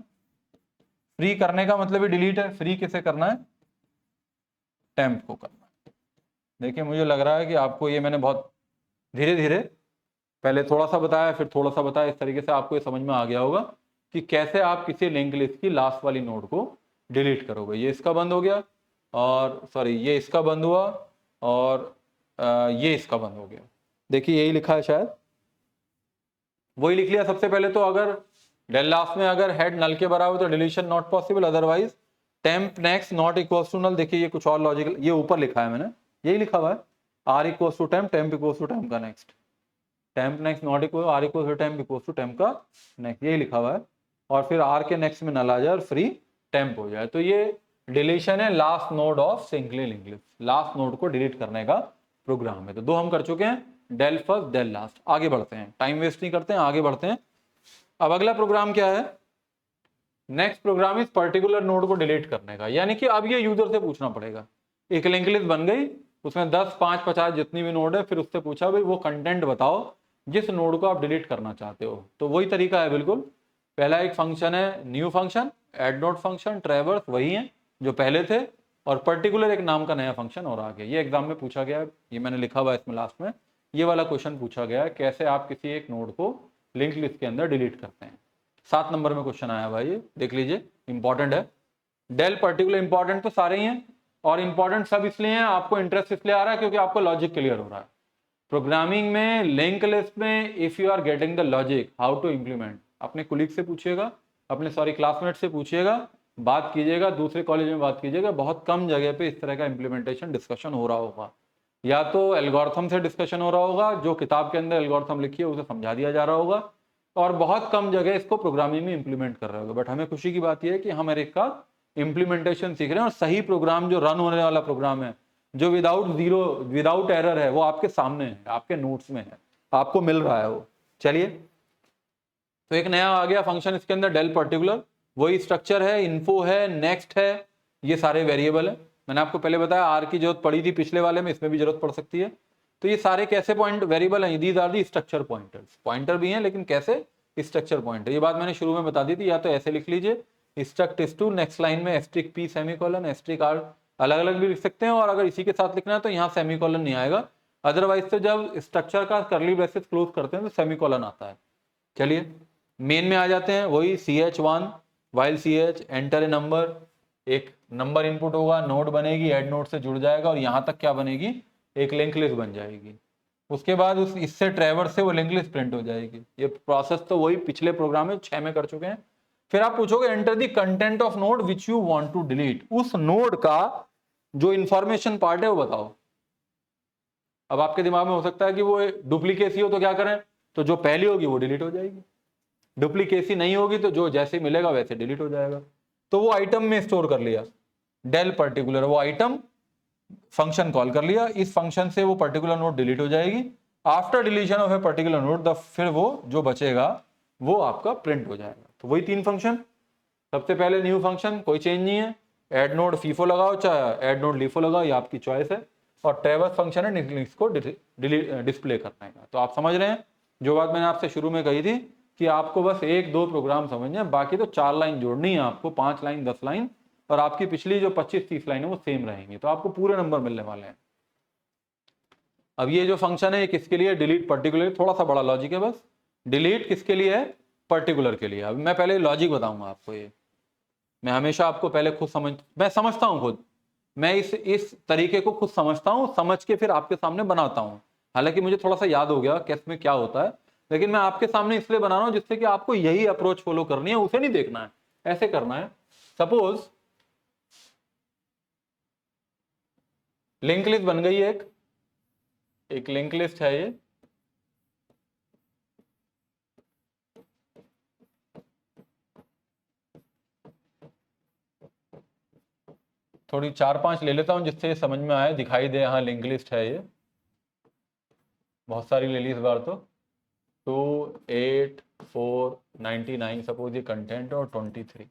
फ्री करने का मतलब ही डिलीट है, फ्री किसे करना है, टेम्प को करना है। देखिए मुझे लग रहा है कि आपको ये मैंने बहुत धीरे धीरे पहले थोड़ा सा बताया फिर थोड़ा सा बताया, इस तरीके से आपको ये समझ में आ गया होगा कि कैसे आप किसी लिंक लिस्ट की लास्ट वाली नोड को डिलीट करोगे। ये इसका बंद हो गया, और सॉरी ये इसका बंद हुआ, और ये इसका बंद हो गया। देखिए यही लिखा है, शायद वही लिख लिया सबसे पहले। तो अगर डेल लास्ट में अगर हेड नल के बराबर तो deletion not possible, otherwise temp next not equals to null. देखिए ये कुछ और लॉजिकल, ये ऊपर लिखा है मैंने, यही लिखा हुआ है, are equals to temp, temp equals to temp का next, temp next not equal r equals to temp equals to temp का नेक्स्ट, यही लिखा हुआ है। और फिर आर के नेक्स्ट में नल आ जाए और फ्री टेम्प हो जाए, तो ये डिलीशन है last node of singly link list, last node को डिलीट करने का प्रोग्राम है। तो दो हम कर चुके हैं, डेल फर्स्ट डेल लास्ट। आगे बढ़ते हैं, टाइम वेस्ट नहीं करते हैं, आगे बढ़ते हैं। अब अगला प्रोग्राम क्या है, नेक्स्ट प्रोग्राम इस पर्टिकुलर नोड को डिलीट करने का, यानी कि अब ये यूजर से पूछना पड़ेगा। एक लिंक लिस्ट बन गई, उसमें 10, 5, 50 जितनी भी नोड है, फिर उससे पूछा भाई वो कंटेंट बताओ जिस नोड को आप डिलीट करना चाहते हो। तो वही तरीका है बिल्कुल, पहला एक फंक्शन है new function, add node function, traverse वही है जो पहले थे, और पर्टिकुलर एक नाम का नया फंक्शन और आ गया। ये एग्जाम में पूछा गया है, ये मैंने लिखा हुआ है इसमें लास्ट में, ये वाला क्वेश्चन पूछा गया है कैसे आप किसी एक नोड को लिंक लिस्ट के अंदर डिलीट करते हैं। 7 नंबर में क्वेश्चन आया भाई, देख लीजिए, इंपॉर्टेंट है। डेल पर्टिकुलर, इंपॉर्टेंट तो सारे ही हैं, और इंपॉर्टेंट सब इसलिए हैं, आपको इंटरेस्ट इसलिए आ रहा है क्योंकि आपको लॉजिक क्लियर हो रहा है। प्रोग्रामिंग में लिंक लिस्ट में if you are getting the logic how to implement, अपने कुलीग से पूछिएगा, अपने क्लासमेट से पूछिएगा, बात कीजिएगा, दूसरे कॉलेज में बात कीजिएगा, बहुत कम जगह पे इस तरह का इंप्लीमेंटेशन डिस्कशन हो रहा होगा। या तो एल्गोरिथम से डिस्कशन हो रहा होगा, जो किताब के अंदर एल्गोरिथम लिखी है उसे समझा दिया जा रहा होगा, और बहुत कम जगह इसको प्रोग्रामिंग में इंप्लीमेंट कर रहे होगा। बट हमें खुशी की बात यह है कि हम एक का इंप्लीमेंटेशन सीख रहे हैं, और सही प्रोग्राम जो रन होने वाला प्रोग्राम है, जो विदाउट एरर है, वो आपके सामने है, आपके नोट्स में है, आपको मिल रहा है वो। चलिए, तो एक नया आ गया फंक्शन इसके अंदर, डेल पर्टिकुलर, वही स्ट्रक्चर है, इन्फो है, नेक्स्ट है, ये सारे वेरिएबल है। मैंने आपको पहले बताया आर की जरूरत पड़ी थी पिछले वाले में, इसमें भी जरूरत पड़ सकती है। तो ये सारे कैसे पॉइंट वेरिएबल हैं, these are the structure pointers, pointer भी हैं लेकिन कैसे, स्ट्रक्चर पॉइंटर। ये बात मैंने शुरू में बता दी थी, या तो ऐसे लिख लीजिए स्ट्रक्ट इस2, नेक्स्ट लाइन में asterisk P semicolon, asterisk R, अलग अलग भी लिख सकते हैं, और अगर इसी के साथ लिखना है तो यहाँ सेमीकोलन नहीं आएगा, अदरवाइज तो जब स्ट्रक्चर का कर्ली ब्रेसेस क्लोज करते हैं तो सेमीकोलन आता है। चलिए मेन में आ जाते हैं, वही ch1 while ch enter a number, एक नंबर इनपुट होगा, नोड बनेगी, ऐड नोड से जुड़ जाएगा, और यहां तक क्या बनेगी, एक लिंक लिस्ट बन जाएगी। उसके बाद उस इससे ट्रैवर्स से वो लिंक लिस्ट प्रिंट हो जाएगी। ये प्रोसेस तो वही पिछले प्रोग्राम में 6 में कर चुके हैं। फिर आप पूछोगे enter the content of node which you want to delete, उस नोड का जो इंफॉर्मेशन पार्ट है वो बताओ। अब आपके दिमाग में हो सकता है कि वो डुप्लीकेसी हो तो क्या करें, तो जो पहली होगी वो डिलीट हो जाएगी, डुप्लीकेसी नहीं होगी तो जो जैसे मिलेगा वैसे डिलीट हो जाएगा। तो वो आइटम में स्टोर कर लिया, डेल पर्टिकुलर, वो आइटम फंक्शन कॉल कर लिया, इस फंक्शन से वो पर्टिकुलर नोड डिलीट हो जाएगी। After deletion of A particular node फिर वो जो बचेगा वो आपका प्रिंट हो जाएगा। तो वही 3 फंक्शन, सबसे पहले न्यू फंक्शन, कोई चेंज नहीं है, एड नोड फीफो लगाओ चाहे एड नोड लीफो लगाओ, ये आपकी चॉइस है, और ट्रैवर्स फंक्शन है इसको डिस्प्ले करने का। तो आप समझ रहे हैं जो बात मैंने आपसे शुरू में कही थी कि आपको बस 1-2 प्रोग्राम समझने हैं, बाकी तो 4 लाइन जोड़नी है आपको, 5 लाइन 10 लाइन, और आपकी पिछली जो 25-30 लाइन है वो सेम रहेंगी, तो आपको पूरे नंबर मिलने वाले हैं। अब ये जो फंक्शन है ये किसके लिए, डिलीट पर्टिकुलर, थोड़ा सा बड़ा लॉजिक है बस, डिलीट किसके लिए है, पर्टिकुलर के लिए। अब मैं पहले लॉजिक बताऊंगा आपको, ये मैं हमेशा आपको पहले मैं समझता हूं खुद, मैं इस तरीके को खुद समझता हूं, समझ के फिर आपके सामने बनाता हूं। हालांकि मुझे थोड़ा सा याद हो गया कि इसमें क्या होता है, लेकिन मैं आपके सामने इसलिए बना रहा हूं जिससे कि आपको यही अप्रोच फॉलो करनी है, उसे नहीं देखना है, ऐसे करना है। सपोज लिंक लिस्ट बन गई है, एक लिंक लिस्ट है ये, थोड़ी 4-5 ले लेता हूं जिससे समझ में आए, दिखाई दे, हाँ लिंक लिस्ट है ये, बहुत सारी ले ली इस बार तो। 2 8 4 99 सपोज ये कंटेंट, और 23,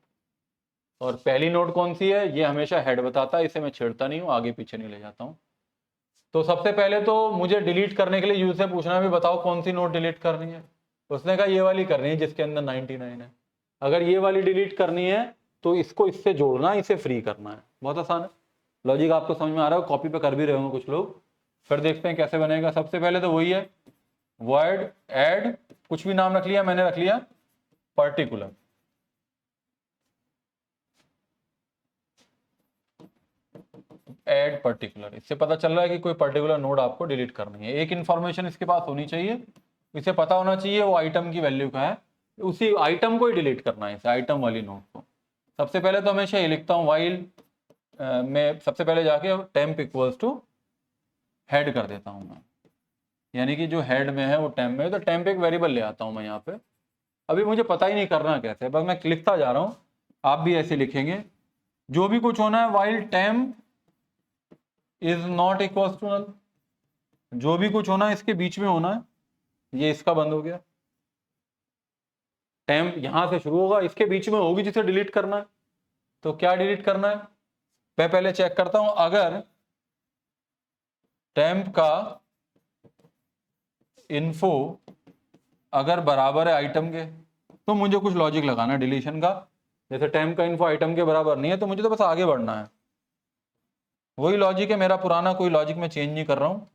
और पहली नोड कौन सी है, ये हमेशा हेड बताता है, इसे मैं छेड़ता नहीं हूँ, आगे पीछे नहीं ले जाता हूँ। तो सबसे पहले तो मुझे डिलीट करने के लिए यूज से पूछना है भी बताओ कौन सी नोड डिलीट करनी है, उसने कहा ये वाली करनी है जिसके अंदर 99 है। अगर ये वाली डिलीट करनी है तो इसको इससे जोड़ना है, इसे फ्री करना है, बहुत आसान है। लॉजिक आपको समझ में आ रहा है, कॉपी पे कर भी रहे होंगे कुछ लोग। फिर देखते हैं कैसे बनेगा। सबसे पहले तो वही है, वर्ड ऐड, कुछ भी नाम रख लिया, मैंने रख लिया पर्टिकुलर, ऐड पर्टिकुलर, इससे पता चल रहा है कि कोई पर्टिकुलर नोड आपको डिलीट करनी है। एक इंफॉर्मेशन इसके पास होनी चाहिए, इसे पता होना चाहिए वो आइटम की वैल्यू का है, उसी आइटम को ही डिलीट करना है, इसे आइटम वाली नोड को। सबसे पहले तो हमेशा ये लिखता हूँ वाइल, मैं सबसे पहले जाके टेम्प इक्वल्स टू हेड कर देता हूँ मैं, यानी कि जो हेड में है वो टेम्प में है, तो टेम्प एक वेरिएबल ले आता हूँ मैं यहाँ पे। अभी मुझे पता ही नहीं करना कैसे, बस मैं लिखता जा रहा हूँ, आप भी ऐसे लिखेंगे, जो भी कुछ होना है while temp is not equal to null, जो भी कुछ होना है इसके बीच में होना है, ये इसका बंद हो गया, टेम्प यहां से शुरू होगा, इसके बीच में होगी जिसे डिलीट करना है। तो क्या डिलीट करना है, मैं पहले चेक करता हूं, अगर टेम्प का इन्फो अगर बराबर है आइटम के, तो मुझे कुछ लॉजिक लगाना है डिलीशन का। जैसे टेम्प का इन्फो आइटम के बराबर नहीं है तो मुझे तो बस आगे बढ़ना है, वही लॉजिक है मेरा पुराना, कोई लॉजिक में चेंज नहीं कर रहा हूँ,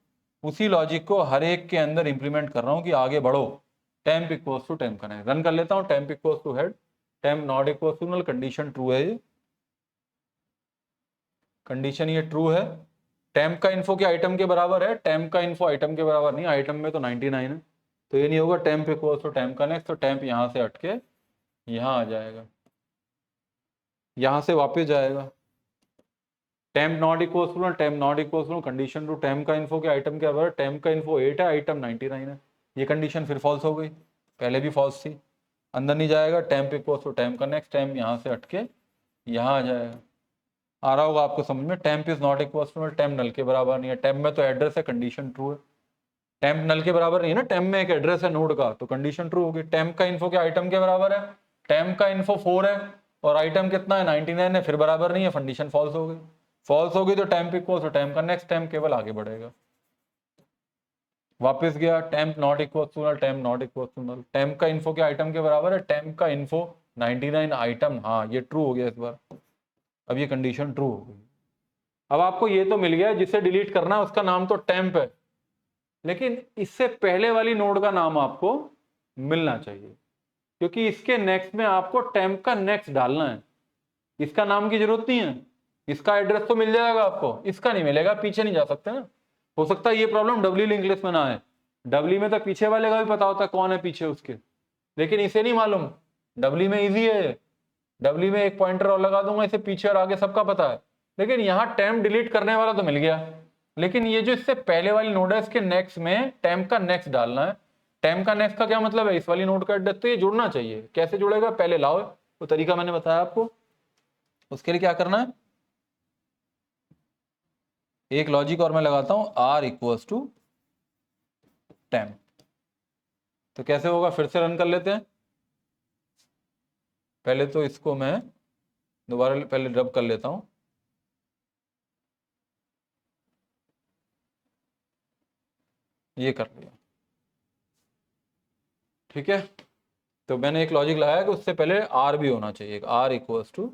उसी लॉजिक को हर एक के अंदर इंप्लीमेंट कर रहा हूँ कि आगे बढ़ो। टेम्प इक्वल्स टू टेम्प करना है, रन कर लेता हूँ। Temp equals to head, temp not equals to null, condition true है, ये कंडीशन ये ट्रू है। टेम्प का इन्फो के आइटम के बराबर है, टेम्प का इन्फो आइटम के बराबर नहीं, आइटम में तो 99 है, तो ये नहीं होगा। टेम्प इक्वल्स टू टेम्प का नेक्स्ट, तो टेम्प यहाँ से हटके यहाँ आ जाएगा, यहाँ से वापस जाएगा। Temp not equals to, temp not equals to, condition to temp का इन्फो के आइटम के बराबर, टेम्प का इन्फो 8 है, आइटम 99 है, ये कंडीशन फिर फॉल्स हो गई, पहले भी फॉल्स थी, अंदर नहीं जाएगा। टेम्प इक्वल्स टू टेम्प का नेक्स्ट, टेम्प यहाँ से हटके यहाँ आ जाएगा। आ रहा होगा आपको समझ में। Temp is not equals to, temp null के बराबर नहीं है, टेम्प में तो एड्रेस है, कंडीशन ट्रू है। टेम्प नल के बराबर नहीं है ना, टेम्प में एक एड्रेस है नोड का, तो कंडीशन ट्रू होगी। टेम्प का इन्फो के आइटम के बराबर है, टेम्प का इन्फो 4 है और आइटम कितना है 99 है, फिर बराबर नहीं है, कंडीशन फॉल्स हो गई। फॉल्स होगी तो टेम्प इक्वल्स टू टेम्प का नेक्स्ट, टेम्प केवल आगे बढ़ेगा, वापस गया। Temp not equals to null, temp not equals to null, temp का इन्फो के आइटम के बराबर है, टेम्प का इन्फो 99 आइटम, हाँ ये ट्रू हो गया इस बार, अब ये कंडीशन ट्रू हो गई। अब आपको ये तो मिल गया, जिसे डिलीट करना है उसका नाम तो टेम्प है, लेकिन इससे पहले वाली नोड का नाम आपको मिलना चाहिए, क्योंकि इसके नेक्स्ट में आपको टेम्प का नेक्स्ट डालना है। इसका नाम की जरूरत नहीं है, इसका एड्रेस तो मिल जाएगा आपको, इसका नहीं मिलेगा, पीछे नहीं जा सकते ना। हो सकता है ये प्रॉब्लम डब्ल्यू लिंक लिस्ट में ना है, डब्ल्यू में तो पीछे वाले का भी पता होता है कौन है पीछे उसके, लेकिन इसे नहीं मालूम। डब्ल्यू में इजी है, डब्ल्यू में एक पॉइंटर और लगा दूंगा, इसे पीछे और आगे सबका पता है, लेकिन यहाँ टेम्प डिलीट करने वाला तो मिल गया। लेकिन ये जो इससे पहले वाली नोड है, इसके नेक्स्ट में टेम्प का नेक्स्ट डालना है। टेम्प का नेक्स्ट का क्या मतलब है, इस वाली नोड का एड्रेस, तो ये जुड़ना चाहिए। कैसे जुड़ेगा, पहले लाओ, वो तरीका मैंने बताया आपको। उसके लिए क्या करना है, एक लॉजिक और मैं लगाता हूं, आर इक्वल्स टू टेम्प। तो कैसे होगा, फिर से रन कर लेते हैं। पहले तो इसको मैं दोबारा पहले रब कर लेता हूं, ये कर लिया, ठीक है। तो मैंने एक लॉजिक लगाया कि उससे पहले आर भी होना चाहिए, R equals to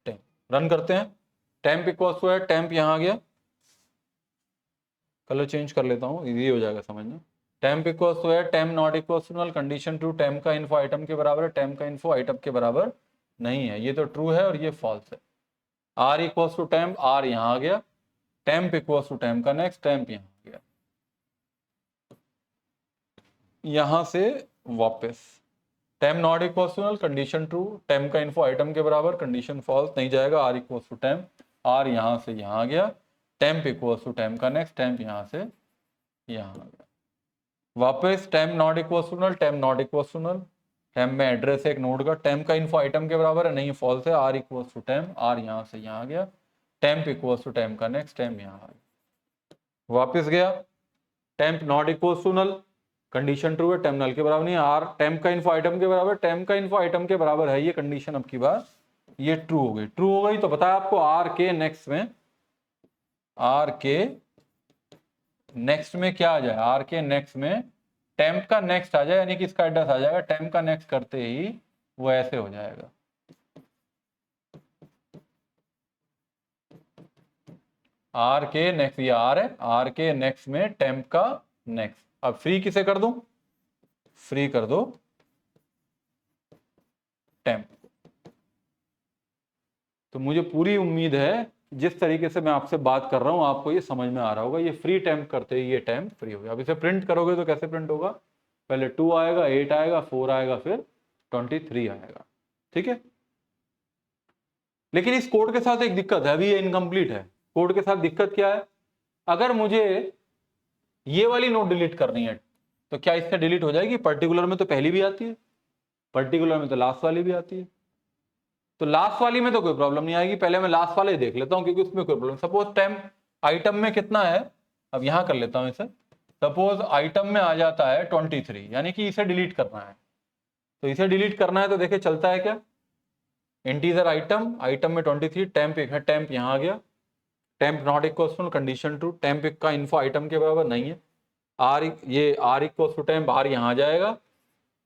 temp. Run करते हैं, टेम्प इक्वल्स टू है, टेम्प यहाँ आ गया, कलर चेंज कर लेता हूँ, इजी हो जाएगा समझना। टेम्प इक्वल्स टू है, temp not equals to null, condition true, temp का इन्फो आइटम के बराबर है, टेम्प का इन्फो आइटम के बराबर नहीं है, ये तो ट्रू है और ये फॉल्स है। Are equals to temp, are यहाँ आ गया, टेम्प इक्वल्स टू टेम्प का नेक्स्ट, टेम्प यहाँ आ गया, यहां से वापस। Temp not equals to null, condition true, temp का इन्फो आइटम के बराबर, कंडीशन फॉल्स, नहीं जाएगा। R equals to temp, R यहां से यहां आ गया, टेम्प इक्वल्स टू टेम्प का नेक्स्ट, टेम्प यहां से यहां आ गया, वापस। Temp not equals to null, temp not equals to null, temp में एड्रेस है एक नोड का, टेम्प का इन्फो आइटम के बराबर है, नहीं फॉल्स है। Are equals to temp, R यहां से यहां आ गया, टेम्प इक्वल्स टू टेम्प का नेक्स्ट, टेम्प यहां आ गया, वापस गया। Temp not equals to null, condition true है, टेम्प नल के बराबर नहीं है। आर टेम्प का इन्फो आइटम के बराबर, टेम्प का इन्फो आइटम के बराबर है, ये कंडीशन अब की बार ये ट्रू हो गई। ट्रू हो गई तो बताया आपको आर के नेक्स्ट में, आर के नेक्स्ट में क्या आ जाए, आर के नेक्स्ट में टेम्प का नेक्स्ट आ जाए, यानी कि इसका एड्रेस आ जाएगा। टेम्प का नेक्स्ट करते ही वो ऐसे हो जाएगा, आर के नेक्स्ट, ये आर है, आर के नेक्स्ट में टेम्प का नेक्स्ट। अब फ्री किसे कर दूं, फ्री कर दो टेम्प। तो मुझे पूरी उम्मीद है जिस तरीके से मैं आपसे बात कर रहा हूं आपको ये समझ में आ रहा होगा। ये फ्री टेम्प करते ही ये टेम्प फ्री हो गया। अब इसे प्रिंट करोगे तो कैसे प्रिंट होगा, पहले 2 आएगा, 8 आएगा, 4 आएगा, फिर 23 आएगा, ठीक है। लेकिन इस कोड के साथ एक दिक्कत है, अभी ये इनकम्प्लीट है। कोड के साथ दिक्कत क्या है, अगर मुझे ये वाली नोट डिलीट करनी है तो क्या इससे डिलीट हो जाएगी। पर्टिकुलर में तो पहली भी आती है, पर्टिकुलर में तो लास्ट वाली भी आती है, तो लास्ट वाली में तो कोई प्रॉब्लम नहीं आएगी। पहले मैं लास्ट वाले देख लेता हूं क्योंकि उसमें कोई प्रॉब्लम। सपोज टेम्प आइटम में कितना है, अब यहां कर लेता हूं इसे। सपोज आइटम में आ जाता है 23, यानी कि इसे डिलीट करना है। तो इसे डिलीट करना है तो देखिए चलता है क्या, इंटीजर आइटम, आइटम में 23, टेम्प एक है, टेम्प यहां आ गया, temp not equals to condition true, temp का इन्फो आइटम के बराबर नहीं है। आर, ये R equals to temp, R यहां आ जाएगा,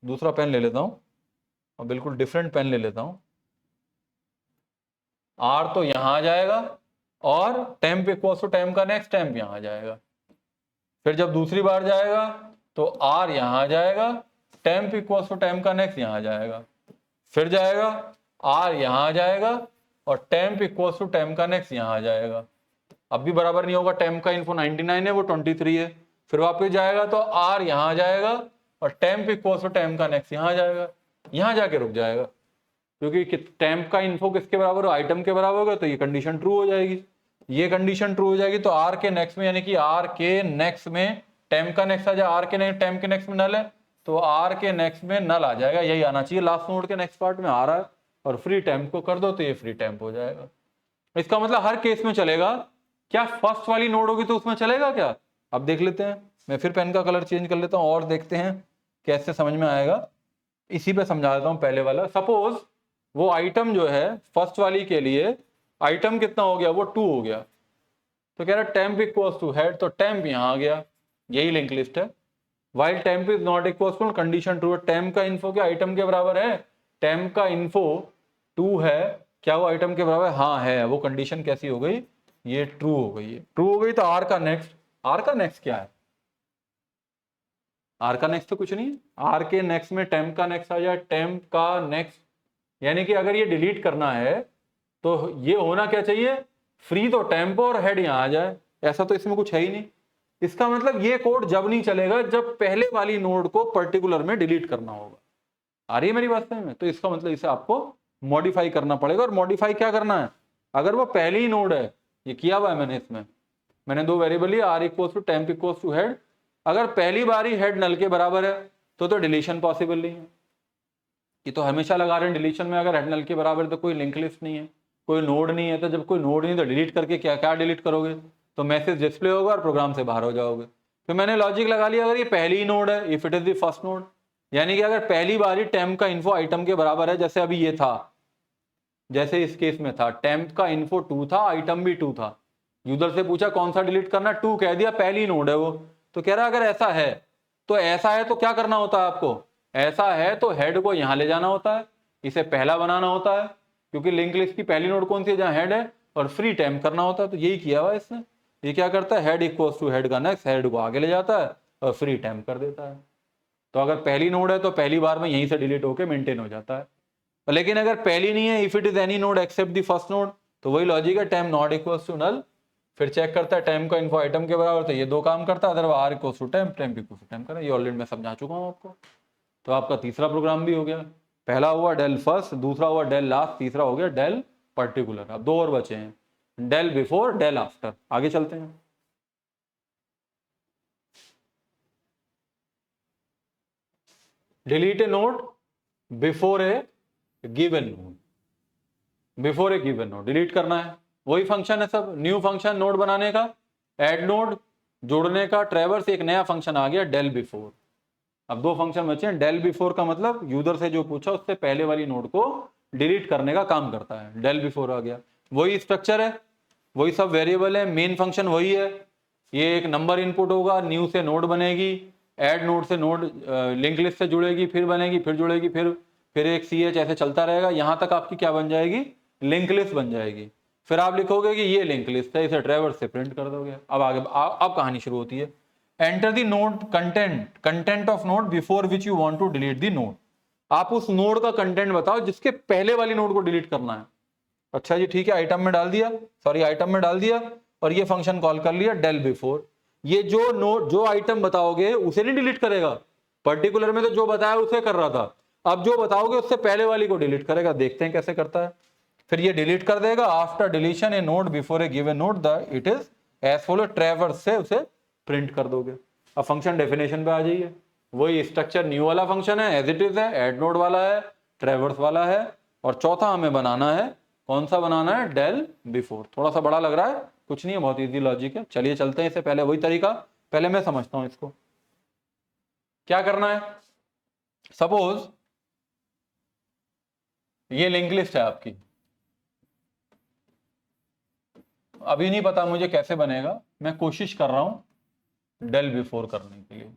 दूसरा पेन ले लेता हूँ और बिल्कुल डिफरेंट पेन ले लेता हूँ। आर तो यहां आ जाएगा और टेम्प इक्वल टू टेम्प का नेक्स्ट टेम्प यहां आ जाएगा। फिर जब दूसरी बार जाएगा तो आर यहां आ जाएगा, टेम्प इक्वल टू टेम्प का नेक्स्ट यहां आ जाएगा। फिर जाएगा आर यहां आ जाएगा और टेम्प इक्वल टू टेम्प का नेक्स्ट यहां आ जाएगा। अब भी बराबर नहीं होगा, टेम्प का इन्फो 99 है, वो 23 है। फिर वापस जाएगा तो आर यहां आ जाएगा और टेम्प इक्वल टू टेम्प का नेक्स्ट यहां आ जाएगा। यहां जाके रुक जाएगा, क्योंकि टेम्प का इन्फो किसके बराबर हो, आइटम के बराबर होगा, तो ये कंडीशन ट्रू हो जाएगी। ये कंडीशन ट्रू हो जाएगी तो आर के नेक्स्ट में, यानी कि आर के नेक्स्ट में टेम्प का नेक्स्ट आ जाए। आर के टेम्प के नेक्स्ट में नल है तो आर के नेक्स्ट में नल आ जाएगा, यही आना चाहिए। लास्ट नोड के नेक्स्ट पार्ट में आ रहा है और फ्री टेम्प को कर दो तो ये फ्री टेम्प हो जाएगा। इसका मतलब हर केस में चलेगा। क्या फर्स्ट वाली नोड होगी तो उसमें चलेगा क्या? अब देख लेते हैं। मैं फिर पेन का कलर चेंज कर लेता हूं और देखते हैं कैसे समझ में आएगा। इसी पे समझा देता हूं पहले वाला। सपोज वो आइटम जो है फर्स्ट वाली के लिए आइटम कितना हो गया, वो 2 हो गया, तो कह रहा है टेम्प इक्वल्स टू हेड, तो टेम्प यहां आ गया, यही लिंक लिस्ट है। While temp is not equals to, condition true है। टेम्प का इन्फो क्या आइटम के बराबर है? टेम्प का इन्फो 2 है, क्या वो आइटम के बराबर? हाँ है। वो कंडीशन कैसी हो गई? ये ट्रू हो गई है। ट्रू हो गई तो आर का नेक्स्ट, आर का नेक्स्ट क्या है? आर का नेक्स्ट तो कुछ नहीं है। आर के नेक्स्ट में टेम्प का नेक्स्ट आ जाए, टेम्प का नेक्स्ट, यानी कि अगर ये डिलीट करना है तो ये होना क्या चाहिए? फ्री तो टेम्प और हेड यहां आ जाए। ऐसा तो इसमें कुछ है ही नहीं। इसका मतलब ये कोड जब नहीं चलेगा जब पहले वाली नोड को पर्टिकुलर में डिलीट करना होगा। आ रही है मेरी बात में? तो इसका मतलब इसे आपको मॉडिफाई करना पड़ेगा। और मॉडिफाई क्या करना है? अगर वो पहली ही नोड है, ये किया हुआ है मैंने, इसमें मैंने 2 वेरिएबल लिया, R equals to temp equals to head. अगर पहली बार ही हेड नल के बराबर है तो डिलीशन पॉसिबल नहीं है। ये तो हमेशा लगा रहे हैं डिलीशन में, अगर हेड नल के बराबर है तो कोई लिंक लिस्ट नहीं है, कोई नोड नहीं है। तो जब कोई नोड नहीं तो डिलीट करके क्या क्या डिलीट करोगे? तो मैसेज डिस्प्ले होगा और प्रोग्राम से बाहर हो जाओगे। फिर मैंने लॉजिक लगा लिया, अगर ये पहली ही नोड है, if it is the first node, यानी कि अगर पहली बार ही टेम्प का इन्फो आइटम के बराबर है, जैसे अभी ये था, जैसे इस केस में था, टेम्प का इन्फो 2 था, आइटम भी 2 था। यूजर से पूछा कौन सा डिलीट करना, 2 कह दिया, पहली नोड है वो। तो कह रहा अगर ऐसा है तो ऐसा है तो क्या करना होता है आपको? ऐसा है तो हेड को यहां ले जाना होता है, इसे पहला बनाना होता है, क्योंकि लिंक लिस्ट की पहली नोड कौन सी है? जहां हेड है, और फ्री टेम्प करना होता है। तो यही किया हुआ इसने। ये क्या करता है? हेड इक्वल्स टू हेड का नेक्स्ट, हेड को आगे ले जाता है और फ्री टेम्प कर देता है। तो अगर पहली नोड है तो पहली बार में यहीं से डिलीट होकर मेंटेन हो जाता है। लेकिन अगर पहली नहीं है, if it is any node except the first node, तो वही लॉजिक है, temp not equals to null. फिर चेक करता है टेम्प का इन्फो आइटम के बराबर, तो ये 2 काम करता है, otherwise R equals to temp, temp equals to temp करें। ये ऑलरेडी मैं समझा चुका हूं आपको। तो आपका तीसरा प्रोग्राम भी हो गया। पहला हुआ डेल फर्स्ट, दूसरा हुआ डेल लास्ट, तीसरा हो गया डेल पर्टिकुलर। अब 2 और बचे हैं, डेल बिफोर, डेल आफ्टर। आगे चलते हैं। Delete A node before a given node, before a given node delete करना है। वही फंक्शन है सब, न्यू फंक्शन नोड बनाने का, ऐड नोड जोड़ने का, ट्रैवर्स, एक नया फंक्शन आ गया डेल बिफोर। अब 2 फंक्शन बचे हैं। डेल बिफोर का मतलब यूजर से जो पूछा उससे पहले वाली नोड को डिलीट करने का काम करता है, डेल बिफोर आ गया। वही स्ट्रक्चर है, वही सब वेरिएबल है, मेन फंक्शन वही है। ये एक नंबर इनपुट होगा, न्यू से नोड बनेगी, ऐड नोड से नोड लिंक लिस्ट से जुड़ेगी, फिर बनेगी, फिर जुड़ेगी, फिर एक सी एच, ऐसे चलता रहेगा। यहां तक आपकी क्या बन जाएगी? लिंक लिस्ट बन जाएगी। फिर आप लिखोगे कि ये लिंक लिस्ट है, इसे ट्रैवर्स से प्रिंट कर दोगे। अब आगे अब कहानी शुरू होती है। Enter the node content of node before which you want to delete the node. आप उस नोड का कंटेंट बताओ जिसके पहले वाली नोड को डिलीट करना है। अच्छा जी ठीक है, आइटम में डाल दिया, आइटम में डाल दिया, और ये फंक्शन कॉल कर लिया डेल बिफोर। ये जो नोड, जो आइटम बताओगे उसे नहीं डिलीट करेगा, पर्टिकुलर में तो जो बताया उसे कर रहा था। अब जो बताओगे उससे पहले वाली को डिलीट करेगा। देखते हैं कैसे करता है। फिर ये डिलीट कर देगा। After deletion a node before a given node, the it is as follow, traverse से उसे प्रिंट कर दोगे। अब फंक्शन डेफिनेशन पे आ जाइए। वही स्ट्रक्चर न्यू वाला फंक्शन है, एज इट इज है, एड नोड वाला है, ट्रैवर्स वाला है, और चौथा हमें बनाना है, कौन सा बनाना है? Del before. थोड़ा सा बड़ा लग रहा है, कुछ नहीं है, बहुत इजी लॉजिक है। चलिए चलते हैं। इससे पहले वही तरीका, पहले मैं समझता हूं इसको क्या करना है। सपोज ये लिंक लिस्ट है आपकी, अभी नहीं पता मुझे कैसे बनेगा, मैं कोशिश कर रहा हूं डेल बिफोर करने के लिए।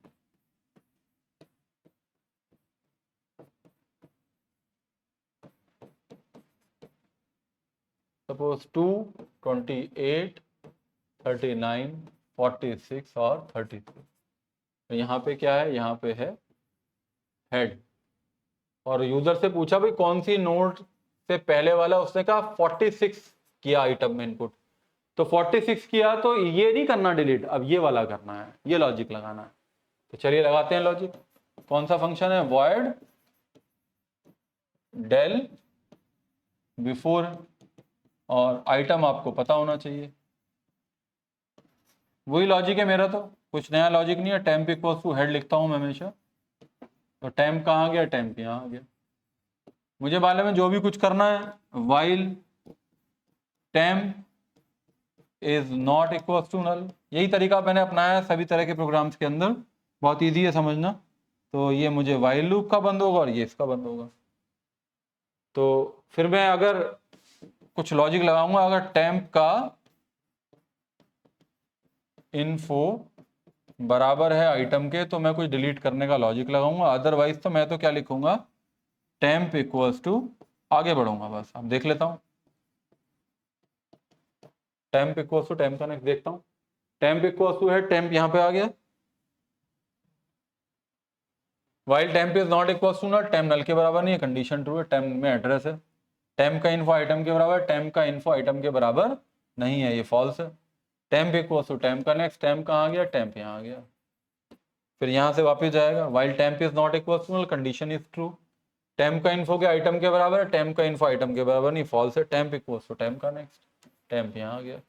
सपोज 2, 28, 39, 46 और 33। तो यहाँ पे क्या है, यहाँ पे है हेड। और यूजर से पूछा भाई कौन सी नोड से पहले वाला, उसने कहा 46 किया आइटम में इनपुट। तो 46 किया तो ये नहीं करना डिलीट, अब ये वाला करना है, ये लॉजिक लगाना है। तो चलिए लगाते हैं लॉजिक। कौन सा फंक्शन है, वॉइड डेल बिफोर, और आइटम आपको पता होना चाहिए। वही लॉजिक है मेरा, तो कुछ नया लॉजिक नहीं है। टेम्प इक्वल्स टू हेड लिखता हूं मैं हमेशा। तो टेम्प कहाँ गया, टेम्प यहाँ आ गया। मुझे मालूम है जो भी कुछ करना है, while temp is not equals to null, यही तरीका मैंने अपनाया है सभी तरह के प्रोग्राम्स के अंदर। बहुत ईजी है समझना। तो ये मुझे वाइल लूप का बंद होगा और ये इसका बंद होगा। तो फिर मैं अगर कुछ लॉजिक लगाऊंगा, अगर टेम्प का इन्फो बराबर है आइटम के, तो मैं कुछ डिलीट करने का लॉजिक लगाऊंगा। अदरवाइज तो मैं तो क्या लिखूंगा, टेम्प इक्वल्स टू, आगे बढ़ूंगा बस। अब देख लेता हूं, टेम्प इक्वल्स टू टेम्प का नेक्स्ट देखता हूं। टेम्प इक्वल्स टू है, टेम्प यहां पे आ गया। While temp is not equals to null, temp null के बराबर नहीं है, कंडीशन ट्रू है। टेम्प में एड्रेस है, टेम्प का इन्फो आइटम के बराबर, टेम्प का इन्फो आइटम के बराबर नहीं है, ये फॉल्स है। टेम्प इक्वल्स टू टेम्प का नेक्स्ट, टेम्प कहाँ आ गया, टेम्प यहाँ आ गया। फिर यहाँ से वापस जाएगा, while temp is not equals to null, condition is true. Temp का इन्फो के आइटम के बराबर है, टेम्प का इन्फो आइटम के बराबर नहीं, फॉल्स है। टेम्प इक्वल्स टू टेम्प का नेक्स्ट, टेम्प यहाँ आ गया।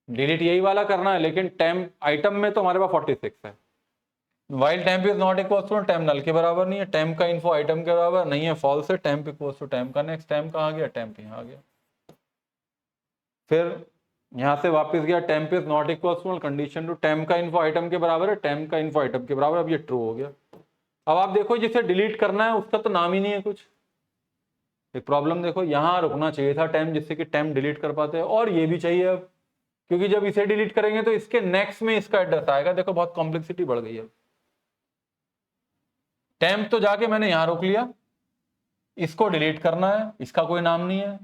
डिलीट यही वाला करना है, लेकिन टेम्प आइटम में तो हमारे पास 46 है। While temp is not equals to, temp null के बराबर नहीं है, टेम्प का इन्फो आइटम के बराबर नहीं है, फॉल्स है। टेम्प इक्वल्स टू टेम्प का नेक्स्ट, टेम्प कहाँ गया, टेम्प यहाँ आ गया। फिर यहाँ से वापस गया, temp is not equals to, condition to temp का इन्फो आइटम के बराबर है, टेम्प का इन्फो आइटम के बराबर, अब ये ट्रू हो गया। अब आप देखो जिसे डिलीट करना है उसका तो नाम ही नहीं है कुछ। एक प्रॉब्लम देखो, यहाँ रुकना चाहिए था टेम्प, जिससे कि टेम्प डिलीट कर पाते हैं, और ये भी चाहिए अब, क्योंकि जब इसे डिलीट करेंगे तो इसके नेक्स्ट में इसका एड्रेस आएगा। देखो बहुत कॉम्प्लेक्सिटी बढ़ गई है। टेम्प तो जाके मैंने यहां रोक लिया, इसको डिलीट करना है, इसका कोई नाम नहीं है।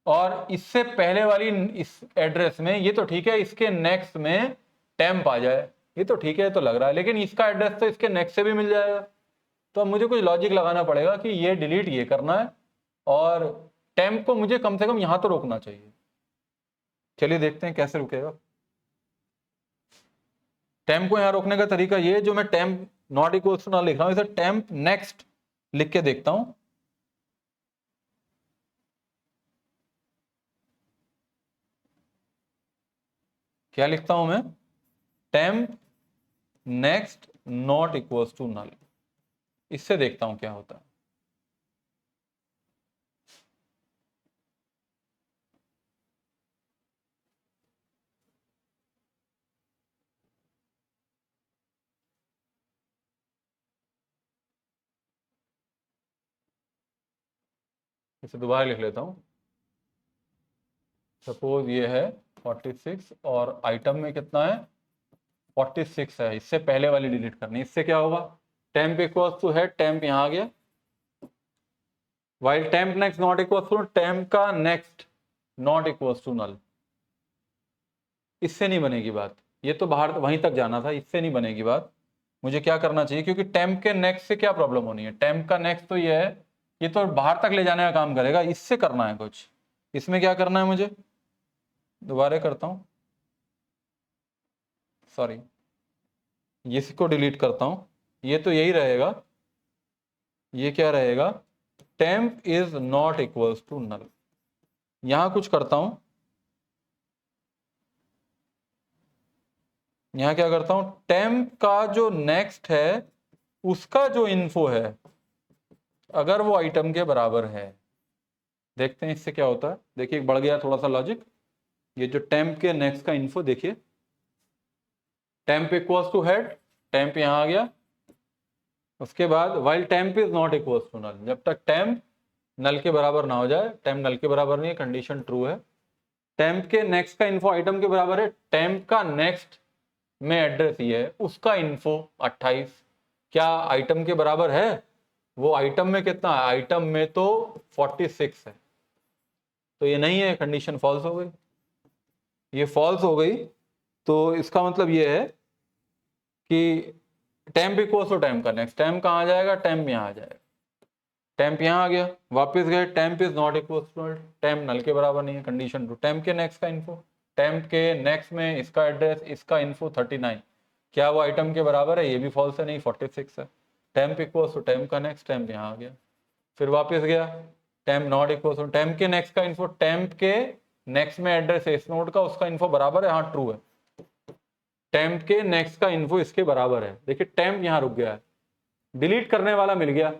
और इससे पहले वाली इस एड्रेस में, ये तो ठीक है, इसके नेक्स्ट में टेम्प आ जाए, ये तो ठीक है, तो लग रहा है, लेकिन इसका एड्रेस तो इसके नेक्स्ट से भी मिल जाएगा। तो अब मुझे कुछ लॉजिक लगाना पड़ेगा कि ये डिलीट ये करना है, और टेम्प को मुझे कम से कम यहां तो रोकना चाहिए। चलिए देखते हैं कैसे रुकेगा। टेम्प को यहां रोकने का तरीका ये, जो मैं टेम्प नॉट इक्वल टू ना लिख रहा हूं, इसे टेम्प नेक्स्ट लिख के देखता हूं। क्या लिखता हूं मैं, temp next not equals to null. इससे देखता हूं क्या होता है। इसे दोबारा लिख लेता हूं। सपोज ये है 46 और आइटम में कितना है, 46 है। इससे पहले वाली डिलीट करनी, इससे क्या होगा, टेम्प इक्वल्स टू है, टेम्प यहां आ गया। While temp next not equals to, temp का next not equals to null. इससे नहीं बनेगी बात, ये तो बाहर वहीं तक जाना था, इससे नहीं बनेगी बात। मुझे क्या करना चाहिए, क्योंकि टेम्प के नेक्स्ट से क्या प्रॉब्लम होनी है, टेम्प का नेक्स्ट तो ये है, ये तो बाहर तक ले जाने का काम करेगा, इससे करना है कुछ। इसमें क्या करना है मुझे, दोबारा करता हूं, सॉरी, इसको डिलीट करता हूं। ये तो यही रहेगा, ये क्या रहेगा, temp is not equals to null. यहां कुछ करता हूं, यहां क्या करता हूं, टेम्प का जो नेक्स्ट है उसका जो इन्फो है, अगर वो आइटम के बराबर है, देखते हैं इससे क्या होता है। देखिए बढ़ गया थोड़ा सा लॉजिक। ये जो टेम्प के नेक्स्ट का इन्फो देखिए, temp equals to head, temp यहां आ गया। उसके बाद while temp is not equals to null, जब तक टेम्प नल के बराबर ना हो जाए, टेम्प नल के बराबर नहीं है, कंडीशन ट्रू है। टेम्प के नेक्स्ट का इन्फो आइटम के बराबर है, टेम्प का नेक्स्ट में एड्रेस ये है, उसका इन्फो 28 क्या आइटम के बराबर है, वो आइटम में कितना है, आइटम में तो 46 है। तो ये नहीं है, कंडीशन फॉल्स हो गई, ये फॉल्स हो गई। तो इसका मतलब ये है कि टेम्प इक्वल्स टू टेम्प का नेक्स्ट, टेम्प कहाँ आ जाएगा, टेम्प यहाँ आ जाएगा, टेम्प यहाँ आ गया, वापस गए, temp is not equals to null, temp null के बराबर नहीं है, कंडीशन टू, टेम्प के नेक्स्ट का इन्फो, टेम्प के नेक्स्ट में इसका एड्रेस, इसका इन्फो 39, क्या वो आइटम के बराबर है, ये भी फॉल्स है, नहीं 46 है, टेम्प इक्वल्स टू टेम्प का नेक्स्ट, टेम्प यहाँ आ गया, फिर वापस गया, temp not equals to temp के नेक्स्ट का इन्फो, टेम्प के नेक्स्ट में एड्रेस है इस नोड का, उसका इन्फो बराबर है, हाँ ट्रू है, टेम्प के नेक्स्ट का इन्फो इसके बराबर है, देखिए टेम्प यहाँ रुक गया है, डिलीट करने वाला मिल गया,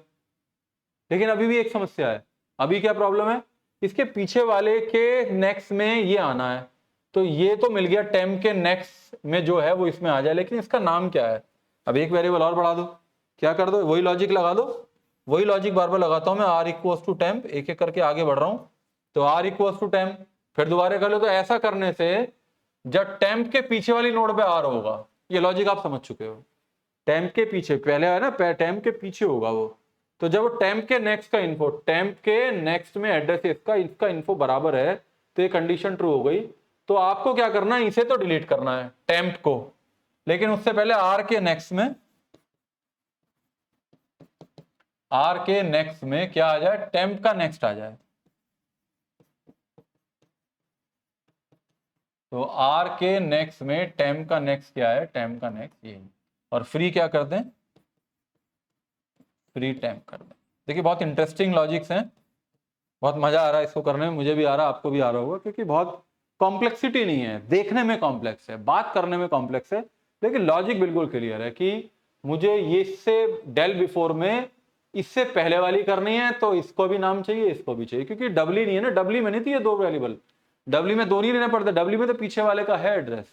लेकिन अभी भी एक समस्या है, अभी क्या प्रॉब्लम है, इसके पीछे वाले के नेक्स्ट में ये आना है, तो ये तो मिल गया टेम्प के नेक्स्ट में जो है वो इसमें आ जाए, लेकिन इसका नाम क्या है, अब एक वेरिएबल और बढ़ा दो, क्या कर दो, वही लॉजिक लगा दो, वही लॉजिक बार बार लगाता हूं मैं, आर इक्वल्स टू टेम्प, एक एक करके आगे बढ़ रहा हूं, तो आर इक्वल्स टू टेम्प, फिर दोबारा कर लो, तो ऐसा करने से जब टेम्प के पीछे वाली नोड पे आर होगा, ये लॉजिक आप समझ चुके हो, टेम्प के पीछे पहले है ना, टेम्प के पीछे होगा वो, तो जब टेम्प के नेक्स्ट का इन्फो, टेम्प के नेक्स्ट में एड्रेस इसका, इसका इन्फो बराबर है, तो ये कंडीशन ट्रू हो गई, तो आपको क्या करना है, इसे तो डिलीट करना है टेम्प को, लेकिन उससे पहले आर के नेक्स्ट में, आर के नेक्स्ट में क्या आ जाए, टेम्प का नेक्स्ट आ जाए, तो आर के नेक्स्ट में टेम्प का नेक्स्ट क्या है, टेम्प का नेक्स्ट ये, और फ्री क्या कर दें, फ्री टेम्प कर दें। देखिए बहुत इंटरेस्टिंग लॉजिक्स हैं, बहुत मजा आ रहा है इसको करने में, मुझे भी आ रहा है, आपको भी आ रहा होगा, क्योंकि बहुत कॉम्प्लेक्सिटी नहीं है, देखने में कॉम्प्लेक्स है, बात करने में कॉम्प्लेक्स है, लेकिन लॉजिक बिल्कुल क्लियर है कि मुझे ये इससे डेल बिफोर में इससे पहले वाली करनी है, तो इसको भी नाम चाहिए, इसको भी चाहिए, क्योंकि डबली नहीं है ना, डबली में नहीं थी ये दो वेरिएबल, डबली में दो नहीं लेना पड़ता, डबली में तो पीछे वाले का है एड्रेस,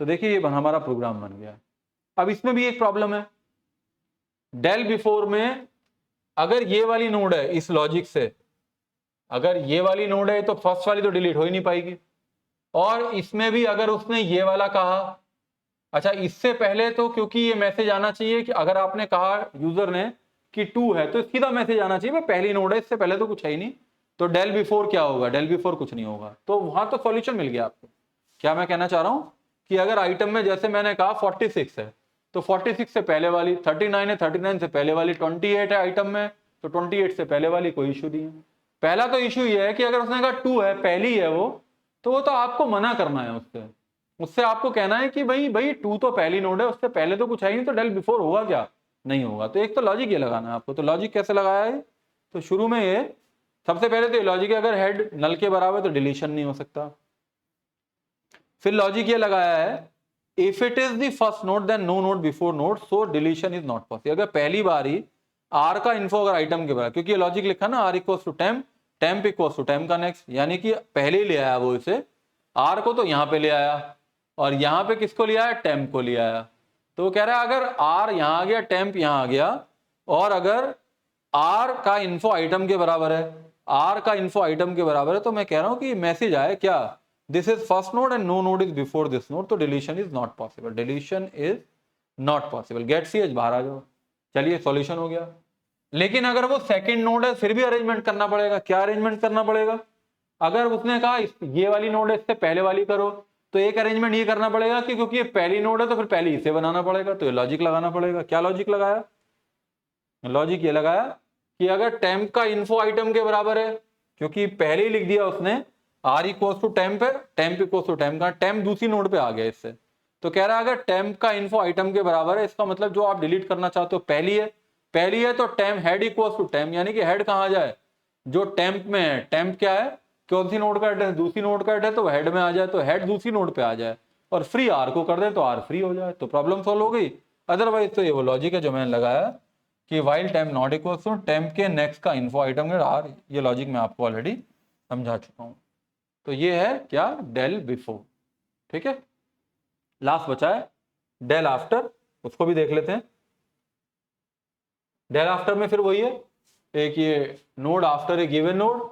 तो देखिए ये हमारा प्रोग्राम बन गया। अब इसमें भी एक प्रॉब्लम है, डेल बिफोर में अगर ये वाली नोड है, इस लॉजिक से अगर ये वाली नोड है तो फर्स्ट वाली तो डिलीट हो ही नहीं पाएगी, और इसमें भी अगर उसने ये वाला कहा, अच्छा इससे पहले तो क्योंकि ये मैसेज आना चाहिए कि अगर आपने कहा यूजर ने कि 2 है तो सीधा मैसेज आना चाहिए भाई पहली नोड है, इससे पहले तो कुछ है ही नहीं, तो डेल बिफोर क्या होगा, डेल बिफोर कुछ नहीं होगा, तो वहां तो सॉल्यूशन मिल गया आपको। क्या मैं कहना चाह रहा हूं कि अगर आइटम में जैसे मैंने कहा 46 है, तो 46 से पहले वाली 39 है, 39 से पहले वाली 28 है आइटम में, तो 28 से पहले वाली कोई इशू नहीं है। पहला तो इशू ये है कि अगर उसने कहा 2 है, पहली है वो, तो वो तो आपको मना करना है उससे, उससे आपको कहना है कि भाई 2 तो पहली नोड है, उससे पहले तो कुछ है ही नहीं, तो डेल बिफोर होगा क्या, नहीं होगा। तो एक तो लॉजिक ये लगाना है आपको, तो लॉजिक कैसे लगाया है, तो शुरू में ये सबसे पहले तो ये लॉजिक है अगर हेड नल के बराबर तो डिलीशन नहीं हो सकता। फिर लॉजिक ये लगाया है if it is the first node then no node before node so deletion is not possible. अगर पहली बार ही आर का इन्फो अगर आइटम के बराबर, क्योंकि ये लॉजिक लिखा ना R equals to temp, temp equals to temp का नेक्स्ट, यानी कि पहले ही ले आया वो इसे, आर को तो यहां पे ले आया और यहां पे किसको लिया है, टेम्प को लिया आया। तो वो कह रहा है अगर आर यहां आ गया, टेम्प यहां आ गया, और अगर आर का इन्फो आइटम के बराबर है, आर का इन्फो आइटम के बराबर है, तो मैं कह रहा हूं कि मैसेज आए क्या, this is first node and no node is before this node, तो deletion is not possible, deletion is not possible, get C h बाहर आ जाओ। चलिए सॉल्यूशन हो गया। लेकिन अगर वो सेकंड नोड है फिर भी अरेंजमेंट करना पड़ेगा। क्या अरेंजमेंट करना पड़ेगा, अगर उसने कहा ये वाली नोड है इससे पहले वाली करो, तो एक अरेंजमेंट ये करना पड़ेगा कि क्योंकि ये पहली नोड है तो फिर पहले इसे बनाना पड़ेगा, तो ये लॉजिक लगाना पड़ेगा। क्या लॉजिक लगाया, लॉजिक ये लगाया कि अगर टेम्प का इन्फो आइटम के बराबर है, क्योंकि पहले ही लिख दिया उसने आर इक्वल्स टू टेम्प है, टेम्प इक्वल्स टू टेम्प का, टेम्प दूसरी नोड पे आ गया इससे, तो कह रहा है अगर टेम्प का इन्फो आइटम के बराबर है, इसका मतलब जो आप डिलीट करना चाहते हो पहली है, पहली है तो temp head equals to temp, यानी कि हेड कहां जाए, जो टेम्प में है, टेम्प क्या है, कौन सी नोड का एड्रेस, दूसरी नोड का एड्रेस, तो हेड में आ जाए, तो हेड दूसरी नोड पे आ जाए, और फ्री आर को कर दे तो आर फ्री हो जाए, तो प्रॉब्लम सॉल्व हो गई। अदरवाइज तो ये वो लॉजिक है जो मैंने लगाया कि while temp not equals to temp के नेक्स्ट का इन्फो आइटम के आर, ये लॉजिक मैं आपको ऑलरेडी समझा चुका हूं। तो ये है क्या, डेल बिफोर। ठीक है, लास्ट बचा है डेल आफ्टर, उसको भी देख लेते हैं। डेल आफ्टर में फिर वही है, एक ये node after a given node,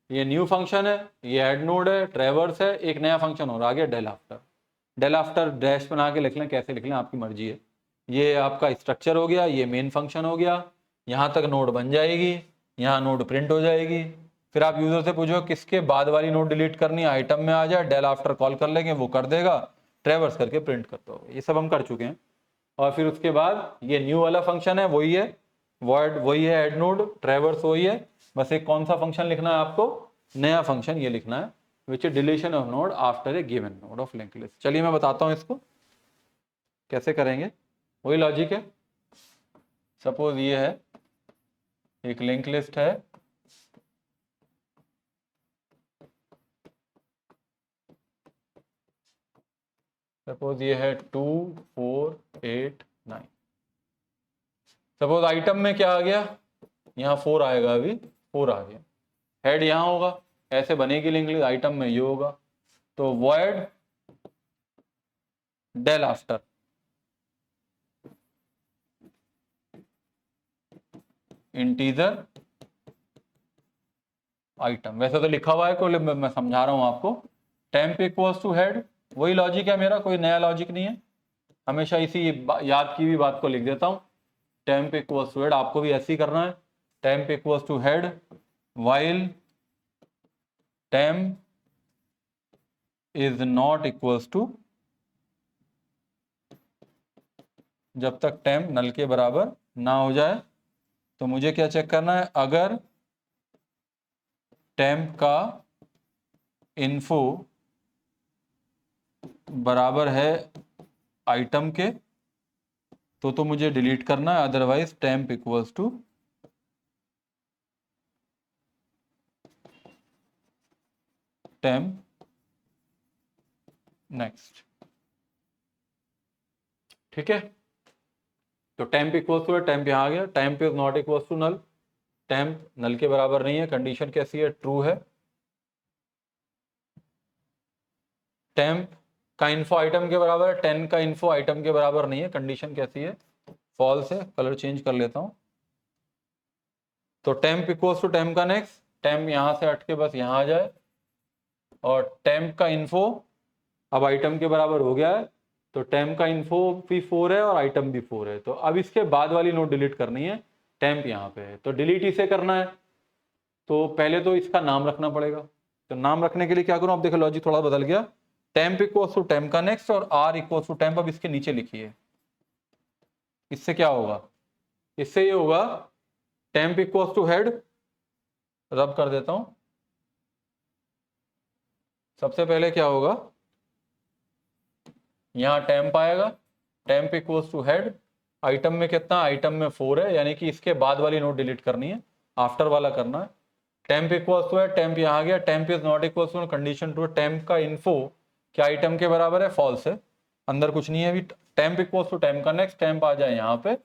ये न्यू फंक्शन है, ये ऐड नोड है, ट्रैवर्स है, एक नया फंक्शन और आ गया del after. Del after dash बना के लिख लें, कैसे लिख लें आपकी मर्जी है। ये आपका स्ट्रक्चर हो गया, ये मेन फंक्शन हो गया, यहाँ तक नोड बन जाएगी, यहाँ नोड प्रिंट हो जाएगी, फिर आप यूजर से पूछो किसके बाद वाली नोट डिलीट करनी है, आइटम में आ जाए, डेल आफ्टर कॉल कर लेंगे, वो कर देगा, ट्रेवर्स करके प्रिंट कर दो। ये सब हम कर चुके हैं। और फिर उसके बाद ये न्यू वाला फंक्शन है, वही है वर्ड, वही है ऐड नोड, ट्रेवर्स वही है, बस एक कौन सा फंक्शन लिखना है आपको, नया फंक्शन ये लिखना है, which is deletion of node after a given node of link list. चलिए मैं बताता हूं इसको कैसे करेंगे। वही लॉजिक है। सपोज ये है एक लिंक लिस्ट है, सपोज ये है 2 4 8 9। सपोज आइटम में क्या आ गया, यहाँ 4 आएगा, अभी 4 आ गया, हेड यहाँ होगा, ऐसे बनेगी लिंक लिस्ट, आइटम में ये होगा, तो void del after integer item. वैसे तो लिखा हुआ है को मैं समझा रहा हूं आपको। टेम्प इक्वल्स टू हेड, वही लॉजिक है मेरा, कोई नया लॉजिक नहीं है, हमेशा इसी याद की हुई बात को लिख देता हूं। टेम्प इक्वल्स टू हेड, आपको भी ऐसे ही करना है। Temp equals to head while temp is not equals to, जब तक टेम्प नल के बराबर ना हो जाए। तो मुझे क्या चेक करना है, अगर टेम्प का इन्फो बराबर है आइटम के तो मुझे डिलीट करना है, otherwise temp equals to temp next. ठीक है, तो टेम्प इक्वल्स टू है, टेम्प यहां आ गया, temp is not equals to null, temp null के बराबर नहीं है, कंडीशन कैसी है, ट्रू है। टेम्प का इन्फो आइटम के बराबर है, 10 का इन्फो आइटम के बराबर नहीं है, कंडीशन कैसी है, फॉल्स है। कलर चेंज कर लेता हूं, तो टेम्प इक्वल्स टू टेम्प का नेक्स्ट, टेम्प यहां से हट के बस यहां आ जाए, और टेम्प का इन्फो अब आइटम के बराबर हो गया है, तो टेम्प का इन्फो भी 4 है और आइटम भी 4 है। तो अब इसके बाद वाली नोट डिलीट करनी है, टेम्प यहाँ पे है, तो डिलीट इसे करना है, तो पहले तो इसका नाम रखना पड़ेगा। तो नाम रखने के लिए क्या करूं, अब देखो लॉजिक थोड़ा बदल गया, टेम्प इक्वल्स टू टेम्प का नेक्स्ट और आर इक्वल्स टू टेम्प अब इसके नीचे लिखिए। इससे क्या होगा, इससे ये होगा टेम्प इक्वल्स टू हेड, रब कर देता हूं। सबसे पहले क्या होगा, यहां टेम्प आएगा, temp equals to head, item में कितना, आइटम में 4 है, यानी कि इसके बाद वाली नोट डिलीट करनी है, आफ्टर वाला करना है। टेम्प इक्वल्स टू है, टेम्प यहां आ गया, temp is not equals to, condition to, temp का इन्फो क्या आइटम के बराबर है, फॉल्स है, अंदर कुछ नहीं है अभी। टेम्प इक्वल्स टू टेम्प का नेक्स्ट, टेम्प आ जाए यहां पे,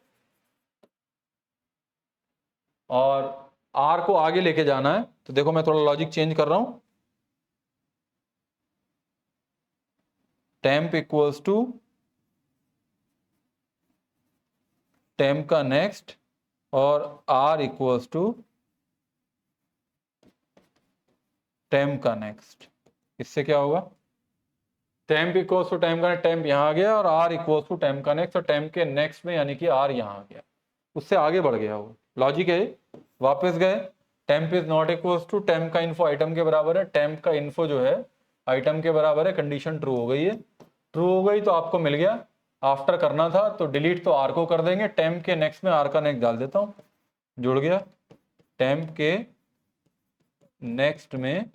और आर को आगे लेके जाना है। तो देखो मैं थोड़ा लॉजिक चेंज कर रहा हूं, टेम्प इक्वल्स टू टेम्प का नेक्स्ट और आर इक्वल्स टू टेम्प का नेक्स्ट। इससे क्या होगा, टेम्प इक्वल्स टू टेम्प का, टेम्प यहां आ गया और आर इक्वल्स टू टेम्प का नेक्स्ट, और टेम्प के नेक्स्ट में यानी कि आर यहां आ गया, उससे आगे बढ़ गया वो लॉजिक है। वापस गए, temp is not equals to temp का इन्फो आइटम के बराबर है, टेम्प का इन्फो जो है आइटम के बराबर है, कंडीशन ट्रू हो गई है, ट्रू हो गई तो आपको मिल गया। आफ्टर करना था तो डिलीट तो आर को कर देंगे, टेम्प के नेक्स्ट में आर का नेक्स्ट डाल देता हूं, जुड़ गया, टेम्प के नेक्स्ट में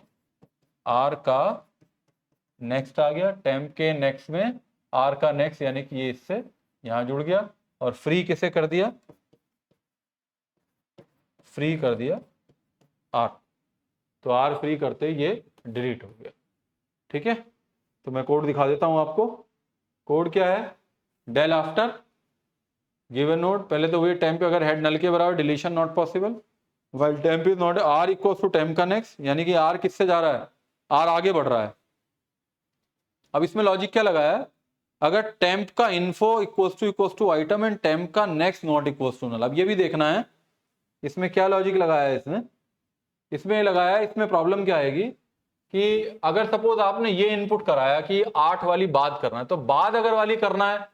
आर का नेक्स्ट आ गया, टेम्प के नेक्स्ट में आर का नेक्स्ट, यानी कि ये इससे यहां जुड़ गया, और फ्री किसे कर दिया, फ्री कर दिया आर, तो आर फ्री करते ये डिलीट हो गया। ठीक है, तो मैं कोड दिखा देता हूं आपको। कोड क्या है, डेल आफ्टर गिवन नोड, पहले तो वही टेम्प अगर हेड नल के बराबर deletion not possible, while temp is not, R equals to temp का नेक्स्ट, यानी कि आर किससे जा रहा है, आर आगे बढ़ रहा है। अब इसमें लॉजिक क्या लगाया है, अगर टेम्प का info equals to item and temp का next not equals to null. अब ये भी देखना है इसमें क्या लॉजिक लगाया है, इसमें लगाया है, इसमें प्रॉब्लम क्या आएगी कि अगर सपोज आपने ये इनपुट कराया कि 8 वाली बाद करना है, तो बाद अगर वाली करना है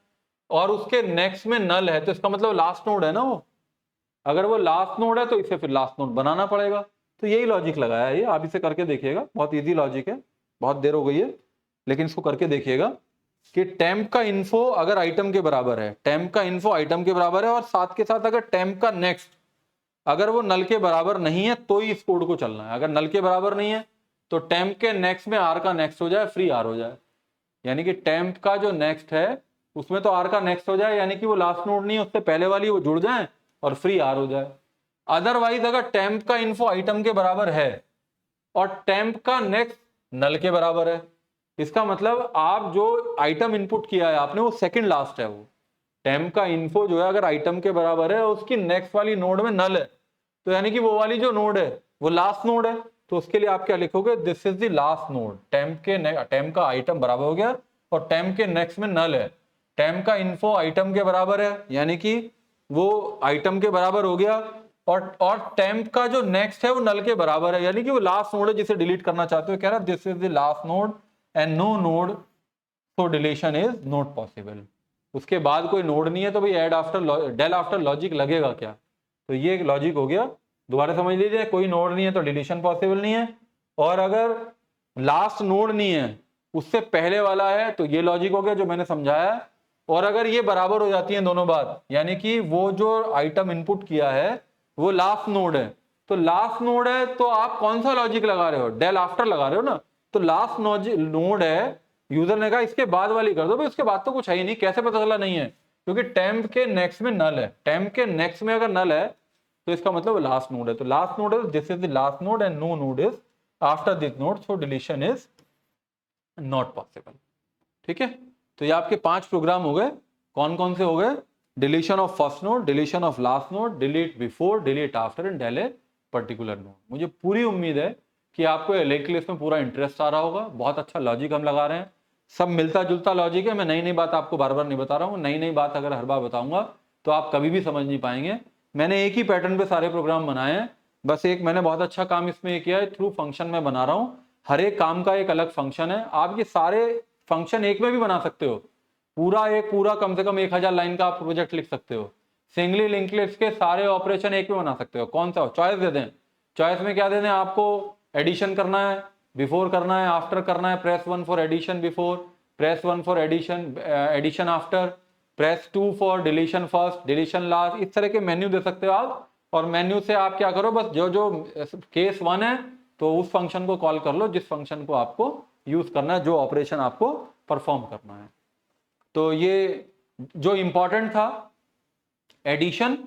और उसके नेक्स्ट में नल है, तो इसका मतलब लास्ट नोड है ना वो, अगर वो लास्ट नोड है तो इसे फिर लास्ट नोड बनाना पड़ेगा। तो यही लॉजिक लगाया है ये, आप इसे करके देखिएगा, बहुत इजी लॉजिक है, बहुत देर हो गई है लेकिन इसको करके देखिएगा कि टेम्प का इन्फो अगर आइटम के बराबर है, टेम्प का इन्फो आइटम के बराबर है, और साथ के साथ अगर टेम्प का नेक्स्ट अगर वो नल के बराबर नहीं है तो ही इस कोड को चलना है। अगर नल के बराबर नहीं है तो टेम्प के नेक्स्ट में आर का नेक्स्ट हो जाए, फ्री आर हो जाए, यानी कि टेम्प का जो नेक्स्ट है उसमें तो आर का नेक्स्ट हो जाए, यानी कि वो लास्ट नोड नहीं है उससे पहले वाली वो जुड़ जाए और फ्री आर हो जाए। अदरवाइज अगर टेम्प का इन्फो आइटम के बराबर है और टेम्प का नेक्स्ट नल के बराबर है, इसका मतलब आप जो आइटम इनपुट किया है आपने वो सेकंड लास्ट है। वो टेम्प का इन्फो जो है अगर आइटम के बराबर है, उसकी नेक्स्ट वाली नोड में नल है, तो यानी कि वो वाली जो नोड है वो लास्ट नोड है, तो उसके लिए आप क्या लिखोगे, this is the last node. Temp का आइटम बराबर हो गया और टेम्प के नेक्स्ट में नल है, टेम्प का इन्फो आइटम के बराबर है यानी कि वो आइटम के बराबर हो गया, और टेम्प का जो नेक्स्ट है वो नल के बराबर है, यानी कि वो लास्ट नोड है जिसे डिलीट करना चाहते हो। कह रहा this is the last node and no node, so deletion is not possible. उसके बाद कोई नोड नहीं है तो भाई add after del after logic लगेगा क्या, तो ये लॉजिक हो गया। दोबारा समझ लीजिए, कोई नोड नहीं है तो डिलीशन पॉसिबल नहीं है, और अगर लास्ट नोड नहीं है उससे पहले वाला है तो ये लॉजिक हो गया जो मैंने समझाया। और अगर ये बराबर हो जाती है दोनों बात, यानी कि वो जो आइटम इनपुट किया है वो लास्ट नोड है, तो लास्ट नोड है तो आप कौन सा लॉजिक लगा रहे हो, डेल आफ्टर लगा रहे हो ना, तो लास्ट नोड है, यूजर ने कहा इसके बाद वाली कर दो, भाई उसके बाद तो कुछ है ही नहीं, कैसे पता चला नहीं है, क्योंकि टेम्प के नेक्स्ट में नल है, टेम्प के नेक्स्ट में अगर नल है तो इसका मतलब लास्ट नोड है, तो last node is this is the last node and no node is after this node, so deletion is not possible. ठीक है, तो ये आपके 5 प्रोग्राम हो गए। कौन कौन से हो गए, deletion of first node, deletion of last node, delete before, delete after and del a particular node. मुझे पूरी उम्मीद है कि आपको लिंक लिस्ट में पूरा इंटरेस्ट आ रहा होगा, बहुत अच्छा लॉजिक हम लगा रहे हैं, सब मिलता जुलता लॉजिक है, मैं नई नई बात आपको बार बार नहीं बता रहा हूँ, नई नई बात अगर हर बार बताऊंगा तो आप कभी भी समझ नहीं पाएंगे। मैंने एक ही पैटर्न पे सारे प्रोग्राम बनाए हैं, बस एक मैंने बहुत अच्छा काम इसमें किया है, थ्रू फंक्शन में बना रहा हूँ, हर एक काम का एक अलग फंक्शन है, आप ये सारे फंक्शन एक में भी बना सकते हो, पूरा कम से कम 1000 लाइन का आप प्रोजेक्ट लिख सकते हो, सिंगली लिंक लिस्ट के सारे ऑपरेशन एक में बना सकते हो। कौन सा चॉइस दे दें, चॉइस में क्या दे दें आपको, एडिशन करना है, बिफोर करना है, आफ्टर करना है, press 1 for addition before, press 1 for addition after, press 2 for deletion first, deletion last, इस तरह के मेन्यू दे सकते हो आप। और मेन्यू से आप क्या करो, बस जो जो केस 1 है तो उस फंक्शन को कॉल कर लो जिस फंक्शन को आपको यूज करना है, जो ऑपरेशन आपको परफॉर्म करना है। तो ये जो इंपॉर्टेंट था एडिशन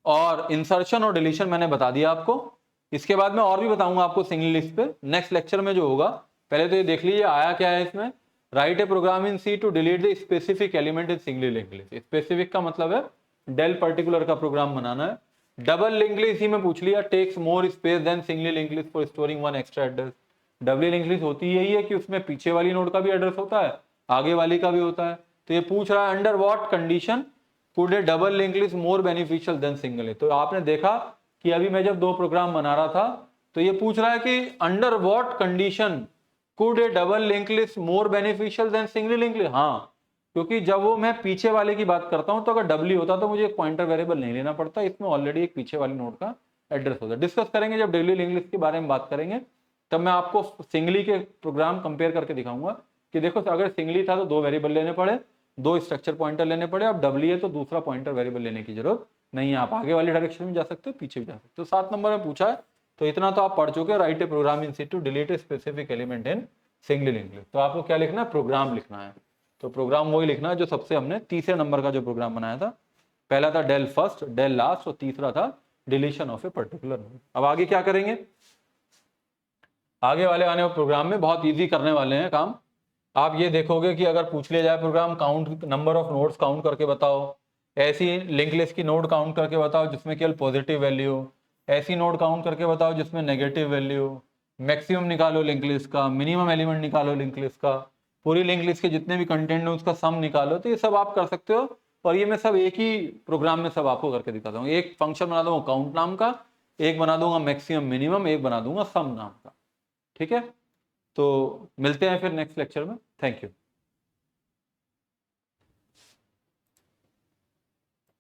और इंसर्शन और डिलीशन मैंने बता दिया आपको, इसके बाद मैं और भी बताऊंगा आपको सिंगल लिस्ट पे नेक्स्ट लेक्चर में जो होगा। पहले तो ये देख लीजिए आया क्या है इसमें, write a program in C to delete the specific element in singly linked list. Specific का मतलब है डेल पर्टिकुलर का प्रोग्राम बनाना है। डबल लिंक्ड लिस्ट ही में पूछ लिया, takes more space than singly linked list for storing one extra address. Double linked list होती यही है कि उसमें पीछे वाली नोड का भी एड्रेस होता है, आगे वाली का भी होता है। तो ये पूछ रहा है under what condition could a double linked list more beneficial than single list. तो आपने देखा कि अभी मैं जब 2 प्रोग्राम बना रहा था तो ये पूछ रहा है कि under what condition could a double link list more beneficial than single link list. हाँ, क्योंकि जब वो मैं पीछे वाले की बात करता हूं तो अगर डबली होता तो मुझे एक पॉइंटर वेरिएबल नहीं लेना पड़ता, इसमें ऑलरेडी एक पीछे वाली नोड का एड्रेस होता है। डिस्कस करेंगे जब डबली लिंक लिस्ट के बारे में बात करेंगे, तब मैं आपको सिंगली के प्रोग्राम कंपेयर करके दिखाऊंगा कि देखो अगर सिंगली था तो 2 वेरिएबल लेने पड़े, 2 स्ट्रक्चर पॉइंटर लेने पड़े, अब डबली है तो दूसरा पॉइंटर वेरिएबल लेने की जरूरत नहीं है, आप आगे वाली डायरेक्शन में जा सकते हो, पीछे भी जा सकते हो। 7 नंबर में पूछा है तो इतना तो आप पढ़ चुके हो, write a program in C to delete a specific element in singly linked list. तो आपको क्या लिखना है, प्रोग्राम लिखना है। तो प्रोग्राम वही लिखना है जो सबसे हमने तीसरे नंबर का जो प्रोग्राम बनाया था, पहला था डेल फर्स्ट, डेल लास्ट, और तीसरा था deletion of A particular node. अब आगे क्या करेंगे, आगे वाले आने वाले प्रोग्राम में बहुत इजी करने वाले हैं काम। आप ये देखोगे कि अगर पूछ लिया जाए program count number of nodes count करके बताओ, ऐसी लिंक लिस्ट की नोड काउंट करके बताओ जिसमें केवल पॉजिटिव वैल्यू हो, ऐसी नोड काउंट करके बताओ जिसमें नेगेटिव वैल्यू हो, मैक्सिमम निकालो लिंक लिस्ट का, मिनिमम एलिमेंट निकालो लिंक लिस्ट का, पूरी लिंक लिस्ट के जितने भी कंटेंट है उसका सम निकालो, तो ये सब आप कर सकते हो। और ये मैं सब एक ही प्रोग्राम में सब आपको करके दिखाता हूँ। एक फंक्शन बना दूंगा काउंट नाम का, एक बना दूंगा मैक्सिमम मिनिमम, एक बना दूंगा सम नाम का। ठीक है, तो मिलते हैं फिर नेक्स्ट लेक्चर में। Thank you.